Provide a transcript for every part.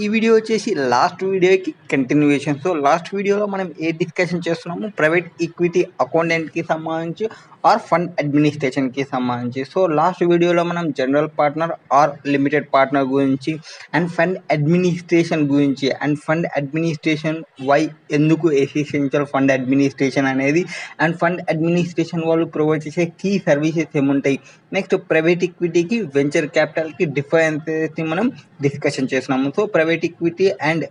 ఈ వీడియో వచ్చేసి లాస్ట్ వీడియోకి కంటిన్యూయేషన్. సో లాస్ట్ వీడియోలో మనం ఏ డిస్కషన్ చేస్తున్నాము, ప్రైవేట్ ఈక్విటీ అకౌంటెంట్కి సంబంధించి ఆర్ ఫండ్ అడ్మినిస్ట్రేషన్కి సంబంధించి. సో లాస్ట్ వీడియోలో మనం general partner or limited partner గురించి అండ్ ఫండ్ అడ్మినిస్ట్రేషన్ గురించి అండ్ ఫండ్ అడ్మినిస్ట్రేషన్ వై ఎందుకు ఎసెన్షియల్ ఫండ్ అడ్మినిస్ట్రేషన్ అనేది అండ్ ఫండ్ అడ్మినిస్ట్రేషన్ వాళ్ళు ప్రొవైడ్ చేసే కీ సర్వీసెస్ ఏముంటాయి, నెక్స్ట్ ప్రైవేట్ ఈక్విటీకి వెంచర్ క్యాపిటల్కి డిఫరెన్సెస్ మనం డిస్కషన్ చేస్తున్నాము. సో ప్రైవేట్ ఈక్విటీ అండ్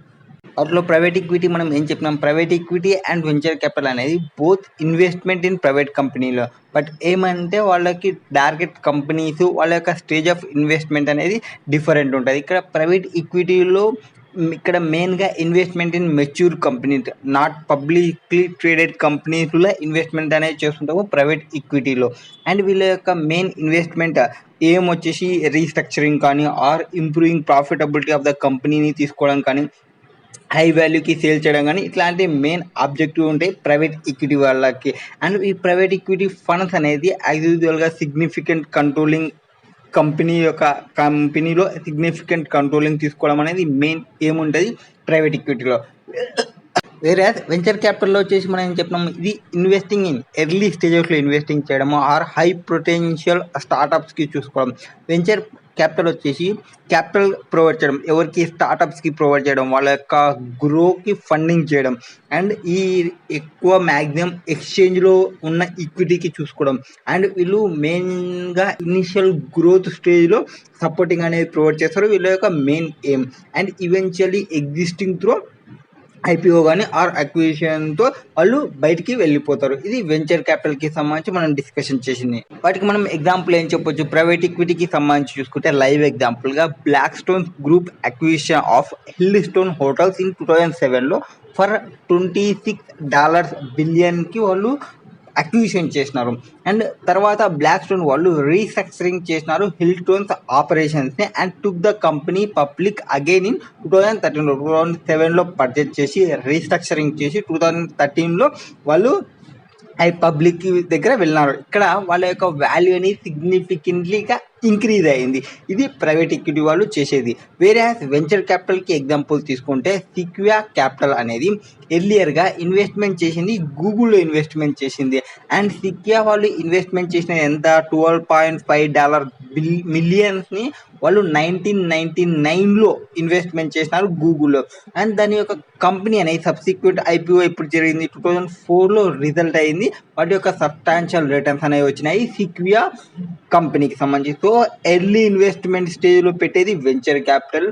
అట్లా ప్రైవేట్ ఈక్విటీ మనం ఏం చెప్పినాం, private equity and venture capital అనేది బోత్ ఇన్వెస్ట్మెంట్ ఇన్ ప్రైవేట్ కంపెనీలో. బట్ ఏమంటే వాళ్ళకి టార్గెట్ కంపెనీస్ వాళ్ళ యొక్క స్టేజ్ ఆఫ్ ఇన్వెస్ట్మెంట్ అనేది డిఫరెంట్ ఉంటుంది. ఇక్కడ ప్రైవేట్ ఈక్విటీలో ఇక్కడ మెయిన్గా investment in mature company, not publicly traded కంపెనీస్లో ఇన్వెస్ట్మెంట్ అనేది చేస్తుంటాము ప్రైవేట్ ఈక్విటీలో. అండ్ వీళ్ళ యొక్క మెయిన్ ఇన్వెస్ట్మెంట్ ఏం వచ్చేసి రీస్ట్రక్చరింగ్ కానీ or improving profitability of the కంపెనీని తీసుకోవడం కానీ హై వాల్యూకి సేల్ చేయడం కానీ ఇట్లాంటి మెయిన్ ఆబ్జెక్టివ్ ఉంటాయి ప్రైవేట్ ఈక్విటీ వాళ్ళకి. అండ్ ఈ ప్రైవేట్ ఈక్విటీ ఫండ్స్ అనేది యాక్చువల్గా సిగ్నిఫికెంట్ కంట్రోలింగ్ కంపెనీలో సిగ్నిఫికెంట్ కంట్రోలింగ్ తీసుకోవడం అనేది మెయిన్ ఏముంటుంది ప్రైవేట్ ఈక్విటీలో. వేరే వెంచర్ క్యాపిటల్లో వచ్చేసి మనం ఏం చెప్పినాము, ఇది ఇన్వెస్టింగ్ ఇన్ ఎర్లీ స్టేజెస్లో ఇన్వెస్టింగ్ చేయడము ఆర్ హై పొటెన్షియల్ స్టార్టప్స్కి చూసుకోవడం. వెంచర్ క్యాపిటల్ వచ్చేసి క్యాపిటల్ ప్రొవైడ్ చేయడం, ఎవరికి స్టార్టప్స్కి ప్రొవైడ్ చేయడం, వాళ్ళ యొక్క గ్రోకి ఫండింగ్ చేయడం. అండ్ ఈ ఎక్కువ మ్యాక్సిమం ఎక్స్చేంజ్లో ఉన్న ఈక్విటీకి చూసుకోవడం. అండ్ వీళ్ళు మెయిన్గా ఇనిషియల్ గ్రోత్ స్టేజ్లో సపోర్టింగ్ అనేది ప్రొవైడ్ చేస్తారు, వీళ్ళ యొక్క main aim. And eventually existing through IPO కానీ ఆర్ అక్విజిషన్తో వాళ్ళు బయటికి వెళ్ళిపోతారు. ఇది వెంచర్ క్యాపిటల్కి సంబంధించి మనం డిస్కషన్ చేసింది. వాటికి మనం ఎగ్జాంపుల్ ఏం చెప్పొచ్చు, ప్రైవేట్ ఈక్విటీకి సంబంధించి చూసుకుంటే లైవ్ ఎగ్జాంపుల్గా Blackstone group acquisition of Hilton hotels in 2007లో ఫర్ $26 బిలియన్కి వాళ్ళు అక్విజిషన్ చేసినారు. అండ్ తర్వాత బ్లాక్ స్టోన్ వాళ్ళు రీస్ట్రక్చరింగ్ చేసినారు హిల్ స్టోన్స్ ఆపరేషన్స్ని and took the company public again in 2013లో. 2007లో పర్చేజ్ చేసి రీస్ట్రక్చరింగ్ చేసి 2013లో వాళ్ళు పబ్లిక్ దగ్గర వెళ్ళినారు. ఇక్కడ వాళ్ళ యొక్క వాల్యూ అనేది సిగ్నిఫికెంట్లీగా ఇంక్రీజ్ అయింది. ఇది ప్రైవేట్ ఈక్విటీ వాళ్ళు చేసేది. వేరే వెంచర్ క్యాపిటల్కి ఎగ్జాంపుల్ తీసుకుంటే సిక్వియా క్యాపిటల్ అనేది ఎర్లియర్గా ఇన్వెస్ట్మెంట్ చేసింది గూగుల్లో ఇన్వెస్ట్మెంట్ చేసింది. అండ్ సిక్వియా వాళ్ళు ఇన్వెస్ట్మెంట్ చేసిన ఎంత, $12.5 మిలియన్స్ని వాళ్ళు 1999లో ఇన్వెస్ట్మెంట్ చేసినారు గూగుల్లో. అండ్ దాని యొక్క కంపెనీ అనేది సబ్సిక్వెంట్ ఐపీఓ ఇప్పుడు జరిగింది 2004లో రిజల్ట్ అయింది. వాటి యొక్క సబ్స్టాన్షియల్ రిటర్న్స్ అనేవి వచ్చినాయి సిక్వియా కంపెనీకి సంబంధించి. సో ఎర్లీ ఇన్వెస్ట్మెంట్ స్టేజ్లో పెట్టేది వెంచర్ క్యాపిటల్.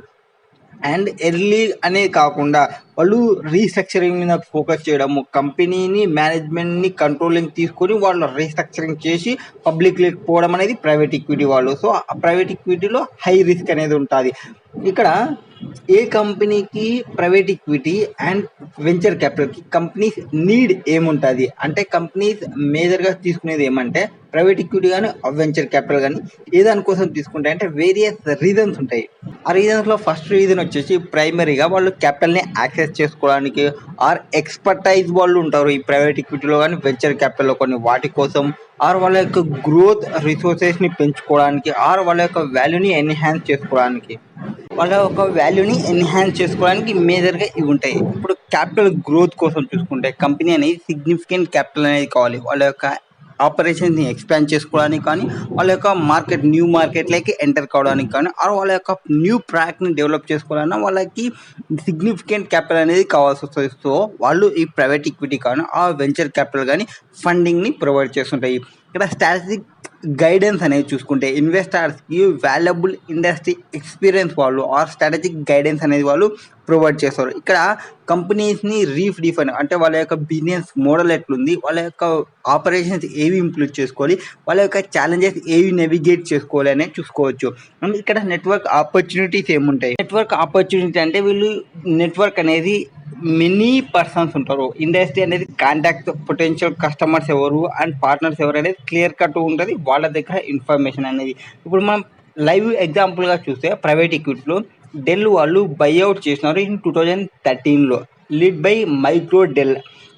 అండ్ ఎర్లీ అనే కాకుండా వాళ్ళు రీస్ట్రక్చరింగ్ మీద ఫోకస్ చేయడము, కంపెనీని మేనేజ్మెంట్ని కంట్రోలింగ్ తీసుకొని వాళ్ళు రీస్ట్రక్చరింగ్ చేసి పబ్లిక్ పోవడం అనేది ప్రైవేట్ ఈక్విటీ వాళ్ళు. సో ఆ ప్రైవేట్ ఈక్విటీలో హై రిస్క్ అనేది ఉంటుంది. ఇక్కడ ఏ కంపెనీకి ప్రైవేట్ ఈక్విటీ అండ్ వెంచర్ క్యాపిటల్కి కంపెనీస్ నీడ్ ఏముంటుంది అంటే, కంపెనీస్ మేజర్గా తీసుకునేది ఏమంటే ప్రైవేట్ ఈక్విటీ కానీ వెంచర్ క్యాపిటల్ కానీ ఏ దానికోసం తీసుకుంటాయి అంటే వేరియస్ రీజన్స్ ఉంటాయి. ఆ రీజన్స్లో ఫస్ట్ రీజన్ వచ్చేసి ప్రైమరీగా వాళ్ళు క్యాపిటల్ని యాక్సెస్ చేసుకోవడానికి ఆర్ ఎక్స్పర్టైజ్ వాళ్ళు ఉంటారు ఈ ప్రైవేట్ ఈక్విటీలో కానీ వెంచర్ క్యాపిటల్లో కొన్ని వాటి కోసం, ఆర్ వాళ్ళ యొక్క గ్రోత్ రిసోర్సెస్ని పెంచుకోవడానికి ఆర్ వాళ్ళ యొక్క వాల్యూని ఎన్హాన్స్ చేసుకోవడానికి మేజర్గా ఇవి ఉంటాయి. ఇప్పుడు క్యాపిటల్ గ్రోత్ కోసం చూసుకుంటే కంపెనీ అనేది సిగ్నిఫికెంట్ క్యాపిటల్ అనేది కావాలి వాళ్ళ యొక్క ఆపరేషన్స్ని ఎక్స్పాండ్ చేసుకోవడానికి కానీ, వాళ్ళ యొక్క న్యూ మార్కెట్లోకి ఎంటర్ కావడానికి కానీ, ఆర్ వాళ్ళ యొక్క న్యూ ప్రోడక్ట్ని డెవలప్ చేసుకోవాలన్నా వాళ్ళకి సిగ్నిఫికెంట్ క్యాపిటల్ అనేది కావాల్సి వస్తుంది. సో వాళ్ళు ఈ ప్రైవేట్ ఈక్విటీ కానీ ఆ వెంచర్ క్యాపిటల్ కానీ ఫండింగ్ని ప్రొవైడ్ చేస్తుంటాయి. ఇక్కడ స్ట్రాటజిక్ గైడెన్స్ అనేది చూసుకుంటే ఇన్వెస్టర్స్కి వాల్యుబుల్ ఇండస్ట్రీ ఎక్స్పీరియన్స్ వాళ్ళు ఆర్ స్ట్రాటజిక్ గైడెన్స్ అనేది వాళ్ళు ప్రొవైడ్ చేస్తారు. ఇక్కడ కంపెనీస్ని రీడిఫైన్ అంటే వాళ్ళ యొక్క బిజినెస్ మోడల్ ఎట్లుంది, వాళ్ళ యొక్క ఆపరేషన్స్ ఏవి ఇంప్రూవ్ చేసుకోవాలి, వాళ్ళ యొక్క ఛాలెంజెస్ ఏవి నెవిగేట్ చేసుకోవాలి అనేది చూసుకోవచ్చు. అండ్ ఇక్కడ నెట్వర్క్ ఆపర్చునిటీస్ ఏముంటాయి, నెట్వర్క్ ఆపర్చునిటీ అంటే వీళ్ళు నెట్వర్క్ అనేది మెనీ పర్సన్స్ ఉంటారు. ఇండస్ట్రీ అనేది కాంటాక్ట్ పొటెన్షియల్ కస్టమర్స్ ఎవరు అండ్ పార్ట్నర్స్ ఎవరు అనేది క్లియర్ కట్ ఉంటుంది వాళ్ళ దగ్గర ఇన్ఫర్మేషన్ అనేది. ఇప్పుడు మనం లైవ్ ఎగ్జాంపుల్గా చూస్తే ప్రైవేట్ ఈక్విటీలో డెల్ వాళ్ళు బైఅవుట్ చేసినారు ఇన్ 2013లో led by Michael Dell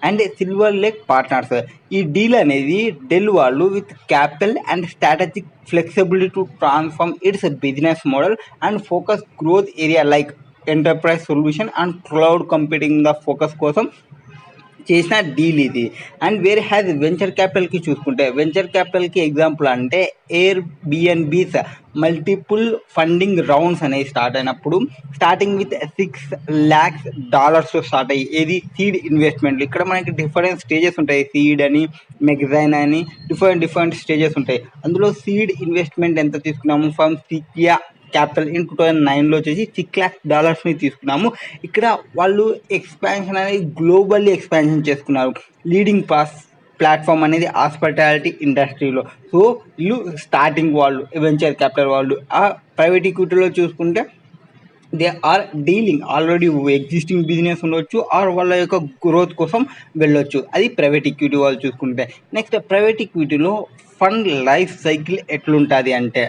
and Silver Lake Partners. ఈ డీల్ అనేది డెల్ వాళ్ళు with capital and strategic flexibility to transform its business model and focus growth area like enterprise solution and cloud computing the focus కోసం చేసిన deal ఇది. And వేరే has venture క్యాపిటల్కి చూసుకుంటే venture క్యాపిటల్కి ఎగ్జాంపుల్ అంటే ఎయిర్ బిఎన్బీస్ మల్టిపుల్ ఫండింగ్ రౌండ్స్ అనేవి start అయినప్పుడు స్టార్టింగ్ విత్ $6 lakhs స్టార్ట్ అయ్యి ఏది సీడ్ ఇన్వెస్ట్మెంట్లు. ఇక్కడ మనకి డిఫరెంట్ స్టేజెస్ ఉంటాయి, సీడ్ అని మెగ్జైన్ అని డిఫరెంట్ స్టేజెస్ ఉంటాయి. అందులో సీడ్ ఇన్వెస్ట్మెంట్ ఎంత తీసుకున్నాము ఫ్రమ్ సికియా క్యాపిటల్ ఇన్ 2009లో వచ్చేసి $6 lakhs తీసుకున్నాము. ఇక్కడ వాళ్ళు ఎక్స్పాన్షన్ అనేది గ్లోబల్లీ ఎక్స్పాన్షన్ చేసుకున్నారు. లీడింగ్ ప్లాట్ఫామ్ అనేది హాస్పిటాలిటీ ఇండస్ట్రీలో. సో వీళ్ళు స్టార్టింగ్ వాళ్ళు వెంచర్ క్యాపిటల్ వాళ్ళు. ఆ ప్రైవేట్ ఈక్విటీలో చూసుకుంటే they are dealing already existing business ఉండొచ్చు ఆర్ వాళ్ళ యొక్క గ్రోత్ కోసం వెళ్ళొచ్చు. అది ప్రైవేట్ ఈక్విటీ వాళ్ళు చూసుకుంటే. నెక్స్ట్ ప్రైవేట్ ఈక్విటీలో ఫండ్ లైఫ్ సైకిల్ ఎట్లుంటుంది అంటే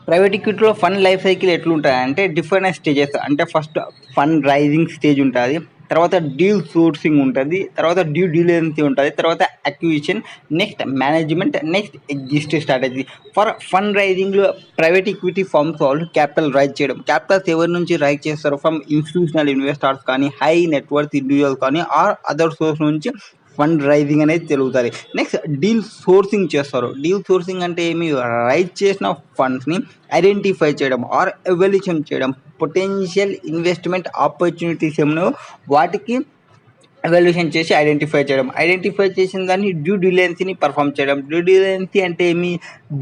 ప్రైవేట్ ఈక్విటీలో ఫండ్ లైఫ్ సైకిల్ ఎట్లుంటుంది అంటే డిఫరెంట్ స్టేజెస్. అంటే ఫస్ట్ ఫండ్ రైజింగ్ స్టేజ్ ఉంటుంది, తర్వాత డీల్ సోర్సింగ్ ఉంటుంది, తర్వాత డ్యూ డిలిజెన్స్ ఉంటుంది, తర్వాత acquisition, next management, next exist strategy. For fund రైజింగ్లో ప్రైవేట్ ఈక్విటీ ఫర్మ్స్ వాళ్ళు క్యాపిటల్ రైజ్ చేయడం. క్యాపిటల్స్ ఎవరి నుంచి రైజ్ చేస్తారు? ఫ్రమ్ ఇన్స్టిట్యూషనల్ ఇన్వెస్టర్స్ కానీ, హై నెట్వర్త్ ఇండివిజువల్ కానీ ఆర్ అదర్ సోర్స్ నుంచి ఫండ్ రైజింగ్ అనేది తెలుగుతుంది. నెక్స్ట్ డీల్ సోర్సింగ్ చేస్తారు. డీల్ సోర్సింగ్ అంటే ఏమి? రైజ్ చేసిన ఫండ్స్ని ఐడెంటిఫై చేయడం ఆర్ ఎవాల్యుయేషన్ చేయడం. పొటెన్షియల్ ఇన్వెస్ట్మెంట్ ఆపర్చునిటీస్ ఏమో వాటికి ఎవాల్యుయేషన్ చేసి ఐడెంటిఫై చేయడం. ఐడెంటిఫై చేసిన దాన్ని డ్యూ డిలిజెన్స్ని పర్ఫామ్ చేయడం. డ్యూ డిలిజెన్స్ అంటే ఏమి?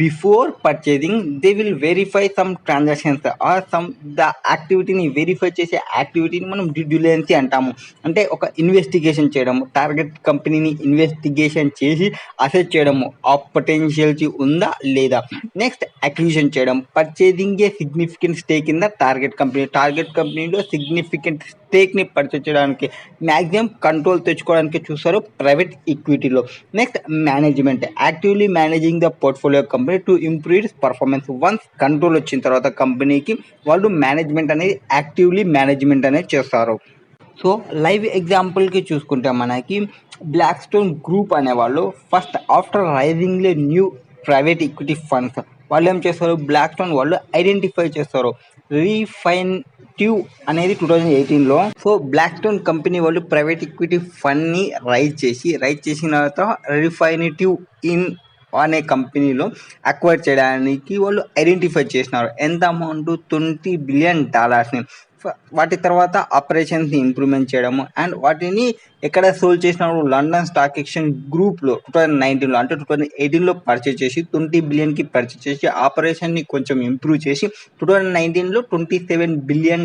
Before purchasing they will verify some transactions or some the యాక్టివిటీని వెరిఫై చేసే యాక్టివిటీని మనం డ్యూ డిలిజెన్స్ అంటాము. అంటే ఒక ఇన్వెస్టిగేషన్ చేయడము, టార్గెట్ కంపెనీని ఇన్వెస్టిగేషన్ చేసి అసెస్ చేయడము, ఆ పొటెన్షియల్టీ ఉందా లేదా. నెక్స్ట్ అక్విజిషన్ చేయడం, purchasing a significant stake in the target company. Target కంపెనీలో సిగ్నిఫికెంట్ స్టేక్ని పర్చేజ్ చేయడానికి మ్యాక్సిమం కంట్రోల్ తెచ్చుకోవడానికి చూస్తారు ప్రైవేట్ ఈక్విటీలో. Next management, actively managing the portfolio company to improve its performance. Once control వచ్చిన తర్వాత కంపెనీకి వాళ్ళు మేనేజ్మెంట్ అనేది యాక్టివ్లీ మేనేజ్మెంట్ అనేది చేస్తారు. సో లైవ్ ఎగ్జాంపుల్కి చూసుకుంటే మనకి బ్లాక్ స్టోన్ గ్రూప్ అనేవాళ్ళు first after raising new private equity funds వాళ్ళు ఏం చేస్తారు? బ్లాక్ స్టోన్ వాళ్ళు ఐడెంటిఫై చేస్తారు రిఫైనిటివ్ అనేది 2018లో. సో బ్లాక్ స్టోన్ కంపెనీ వాళ్ళు ప్రైవేట్ ఈక్విటీ ఫండ్ని రైజ్ చేసిన తర్వాత రిఫైనిటివ్ ఇన్ అనే కంపెనీలో అక్వైర్ చేయడానికి వాళ్ళు ఐడెంటిఫై చేసినారు. ఎంత అమౌంట్? $20 billion. వాటి తర్వాత ఆపరేషన్స్ని ఇంప్రూవ్మెంట్ చేయడము అండ్ వాటిని ఎక్కడ సోల్డ్ చేసినప్పుడు లండన్ స్టాక్ ఎక్స్చేంజ్ గ్రూప్లో 2019లో అంటే 2018లో పర్చేజ్ చేసి $20 billion పర్చేజ్ చేసి ఆపరేషన్ని కొంచెం ఇంప్రూవ్ చేసి 2019లో $27 billion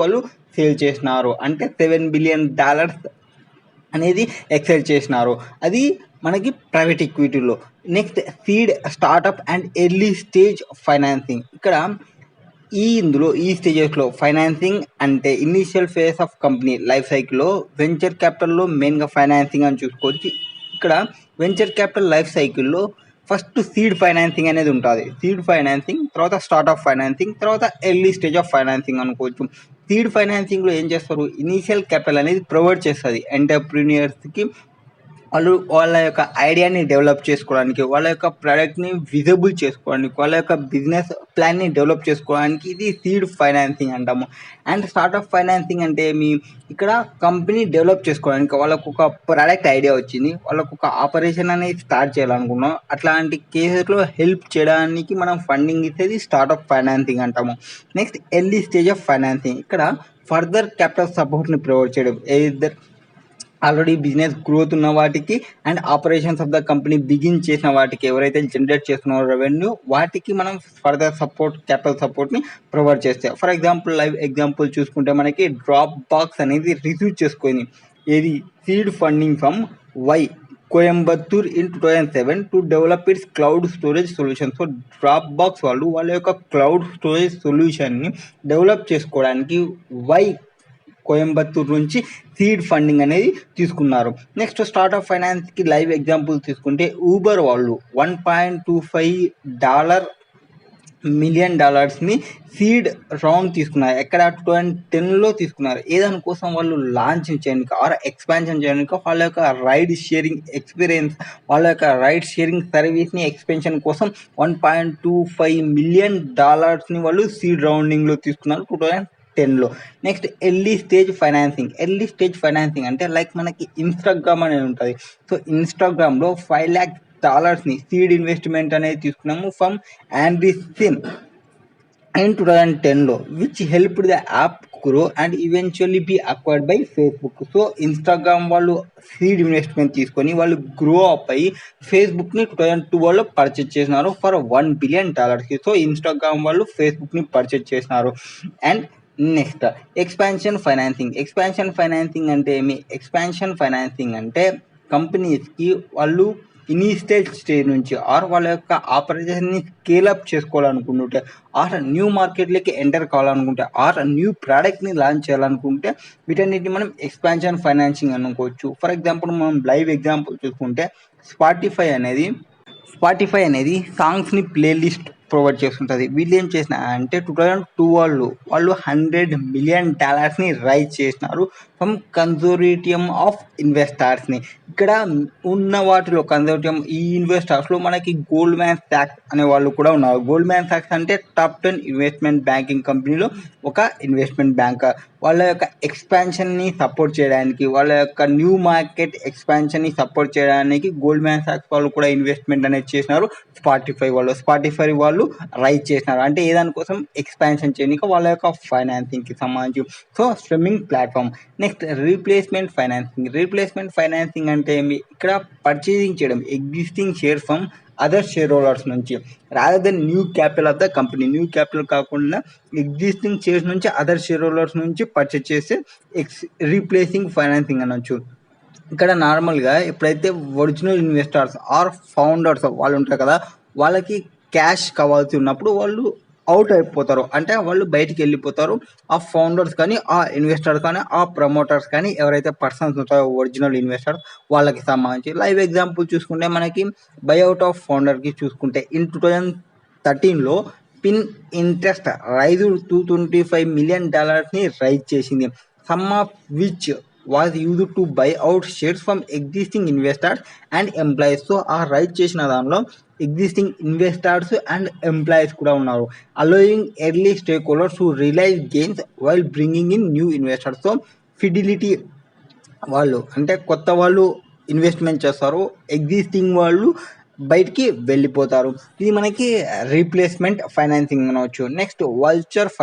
వాళ్ళు సేల్ చేసినారు. అంటే $7 billion అనేది ఎక్సెల్ చేసినారు. అది మనకి ప్రైవేట్ ఈక్విటీలో. Next seed, startup and early stage financing. ఇక్కడ ఇందులో ఈ స్టేజెస్లో ఫైనాన్సింగ్ అంటే initial phase of company life సైకిల్లో వెంచర్ క్యాపిటల్లో మెయిన్గా ఫైనాన్సింగ్ అని చూసుకోవచ్చు. ఇక్కడ వెంచర్ క్యాపిటల్ లైఫ్ సైకిల్లో ఫస్ట్ సీడ్ ఫైనాన్సింగ్ అనేది ఉంటుంది. సీడ్ ఫైనాన్సింగ్, తర్వాత స్టార్ట్అప్ ఫైనాన్సింగ్, తర్వాత ఎర్లీ స్టేజ్ ఆఫ్ ఫైనాన్సింగ్ అనుకోవచ్చు. సీడ్ ఫైనాన్సింగ్లో ఏం చేస్తారు? ఇనీషియల్ క్యాపిటల్ అనేది ప్రొవైడ్ చేస్తుంది ఎంటర్ప్రీనియర్స్కి. వాళ్ళు వాళ్ళ యొక్క ఐడియాని డెవలప్ చేసుకోవడానికి, వాళ్ళ యొక్క ప్రోడక్ట్ని విజిబుల్ చేసుకోవడానికి, వాళ్ళ యొక్క బిజినెస్ ప్లాన్ని డెవలప్ చేసుకోవడానికి ఇది సీడ్ ఫైనాన్సింగ్ అంటాము. అండ్ స్టార్ట్అప్ ఫైనాన్సింగ్ అంటే ఇక్కడ కంపెనీ డెవలప్ చేసుకోవడానికి వాళ్ళకు ఒక ప్రోడక్ట్ ఐడియా వచ్చింది, వాళ్ళకు ఒక ఆపరేషన్ అనేది స్టార్ట్ చేయాలనుకున్నాం, అట్లాంటి కేసెస్లో హెల్ప్ చేయడానికి మనం ఫండింగ్ ఇచ్చేది స్టార్ట్అప్ ఫైనాన్సింగ్ అంటాము. Next early stage of financing, ఇక్కడ ఫర్దర్ క్యాపిటల్ సపోర్ట్ని ప్రొవైడ్ చేయడం. ఎయిదర్ ఆల్రెడీ బిజినెస్ గ్రోత్ ఉన్న వాటికి and operations of the company begin చేసిన వాటికి, ఎవరైతే జనరేట్ చేస్తున్నారో రెవెన్యూ, వాటికి మనం ఫర్దర్ సపోర్ట్, క్యాపిటల్ సపోర్ట్ని ప్రొవైడ్ చేస్తాయి. ఫర్ ఎగ్జాంపుల్ లైవ్ ఎగ్జాంపుల్ చూసుకుంటే మనకి డ్రాప్ బాక్స్ అనేది రిసీవ్ చేసుకొని ఏది seed funding from Coimbatore in 2007 to develop it's cloud storage solution. So drop box వాళ్ళు వాళ్ళ యొక్క క్లౌడ్ స్టోరేజ్ సొల్యూషన్ని డెవలప్ చేసుకోవడానికి కోయంబత్తూర్ నుంచి సీడ్ ఫండింగ్ అనేది తీసుకున్నారు. నెక్స్ట్ స్టార్ట్అప్ ఫైనాన్స్కి లైవ్ ఎగ్జాంపుల్ తీసుకుంటే ఊబర్ వాళ్ళు $1.25 million సీడ్ రౌండ్ తీసుకున్నారు. ఎక్కడ? 2010లో తీసుకున్నారు. ఏదానికోసం? వాళ్ళు లాంచ్ చేయడానికి ఆర్ ఎక్స్పాన్షన్ చేయడానికి వాళ్ళ యొక్క రైడ్ షేరింగ్ ఎక్స్పీరియన్స్, వాళ్ళ యొక్క రైడ్ షేరింగ్ సర్వీస్ని ఎక్స్పెన్షన్ కోసం $1.25 million వాళ్ళు సీడ్ రౌండింగ్లో తీసుకున్నారు 2010లో. నెక్స్ట్ ఎర్లీ స్టేజ్ ఫైనాన్సింగ్ అంటే లైక్ మనకి ఇన్స్టాగ్రామ్ అనేది ఉంటుంది. సో ఇన్స్టాగ్రామ్లో $5 lakh సీడ్ ఇన్వెస్ట్మెంట్ అనేది తీసుకున్నాము ఫ్రమ్ ఆండ్రీసన్ in 2010లో, which helped the app grow and eventually be acquired by Facebook. So Instagram వాళ్ళు సీడ్ ఇన్వెస్ట్మెంట్ తీసుకొని వాళ్ళు గ్రో అప్ అయ్యి ఫేస్బుక్ని 2012లో పర్చేజ్ చేసినారు ఫర్ $1 billion. సో ఇన్స్టాగ్రామ్ వాళ్ళు ఫేస్బుక్ని పర్చేజ్ చేసినారు. అండ్ నెక్స్ట్ ఎక్స్పాన్షన్ ఫైనాన్సింగ్ అంటే ఏమి? ఎక్స్పాన్షన్ ఫైనాన్సింగ్ అంటే కంపెనీస్కి వాళ్ళు ఇనీషియల్ స్టేజ్ నుంచి ఆర్ వాళ్ళ యొక్క ఆపరేషన్ని స్కేలప్ చేసుకోవాలనుకుంటుంటే, ఆర్ న్యూ మార్కెట్లోకి ఎంటర్ కావాలనుకుంటే, ఆర్ న్యూ ప్రోడక్ట్ని లాంచ్ చేయాలనుకుంటే వీటన్నిటిని మనం ఎక్స్పాన్షన్ ఫైనాన్సింగ్ అనుకోవచ్చు. ఫర్ ఎగ్జాంపుల్ మనం లైవ్ ఎగ్జాంపుల్ చూసుకుంటే స్పాటిఫై అనేది సాంగ్స్ని ప్లేలిస్ట్ ప్రొవైడ్ చేస్తుంటుంది. వీళ్ళు ఏం చేసిన అంటే 2012 వాళ్ళు $100 million రైజ్ చేసినారు ఫ్రమ్ కన్సోర్టియం ఆఫ్ ఇన్వెస్టర్స్ని. ఇక్కడ ఉన్న వాటిలో కన్సోర్టియం ఈ ఇన్వెస్టర్స్లో మనకి గోల్డ్మ్యాన్ సాక్స్ అనే వాళ్ళు కూడా ఉన్నారు. గోల్డ్మ్యాన్ సాక్స్ అంటే టాప్ 10 ఇన్వెస్ట్మెంట్ బ్యాంకింగ్ కంపెనీలో ఒక ఇన్వెస్ట్మెంట్ బ్యాంక్. వాళ్ళ యొక్క ఎక్స్పాన్షన్ని సపోర్ట్ చేయడానికి, వాళ్ళ యొక్క న్యూ మార్కెట్ ఎక్స్పాన్షన్ని సపోర్ట్ చేయడానికి గోల్డ్మ్యాన్ సాక్స్ వాళ్ళు కూడా ఇన్వెస్ట్మెంట్ అనేది చేసినారు. స్పాటిఫై వాళ్ళు రైజ్ చేసినారు. అంటే ఏదానికోసం? ఎక్స్పాన్షన్ చేయడానికి వాళ్ళ యొక్క ఫైనాన్సింగ్కి సంబంధించి. So streaming platform. Next replacement financing అంటే ఏమి? ఇక్కడ పర్చేసింగ్ చేయడం existing share from other shareholders నుంచి, rather than new capital of the company. New capital కాకుండా ఎగ్జిస్టింగ్ షేర్స్ నుంచి అదర్ షేర్ హోల్డర్స్ నుంచి పర్చేస్ చేస్తే రీప్లేసింగ్ ఫైనాన్సింగ్ అనొచ్చు. ఇక్కడ నార్మల్గా ఎప్పుడైతే ఒరిజినల్ ఇన్వెస్టర్స్ ఆర్ ఫౌండర్స్ వాళ్ళు ఉంటారు కదా, వాళ్ళకి క్యాష్ కావాల్సి ఉన్నప్పుడు వాళ్ళు అవుట్ అయిపోతారు, అంటే వాళ్ళు బయటికి వెళ్ళిపోతారు. ఆ ఫౌండర్స్ కానీ, ఆ ఇన్వెస్టర్స్ కానీ, ఆ ప్రమోటర్స్ కానీ, ఎవరైతే పర్సన్స్ ఉంటారో ఒరిజినల్ ఇన్వెస్టర్స్ వాళ్ళకి సంబంధించి. లైవ్ ఎగ్జాంపుల్ చూసుకుంటే మనకి బైఅవుట్ ఆఫ్ ఫౌండర్కి చూసుకుంటే ఇన్ 2013లో Pinterest raise $225 million raise చేసింది. Some of which was used to buy out shares from existing investors and employees. So ఆ రైజ్ చేసిన దానిలో ఎగ్జిస్టింగ్ ఇన్వెస్టర్స్ అండ్ ఎంప్లాయీస్ కూడా ఉన్నారు. Allowing early stakeholders to realise gains while bringing in new investors. So Fidelity వాళ్ళు అంటే కొత్త వాళ్ళు investment చేస్తారు, ఎగ్జిస్టింగ్ వాళ్ళు బయటికి వెళ్ళిపోతారు. ఇది మనకి రీప్లేస్మెంట్ ఫైనాన్సింగ్ అనవచ్చు. నెక్స్ట్ వల్చర్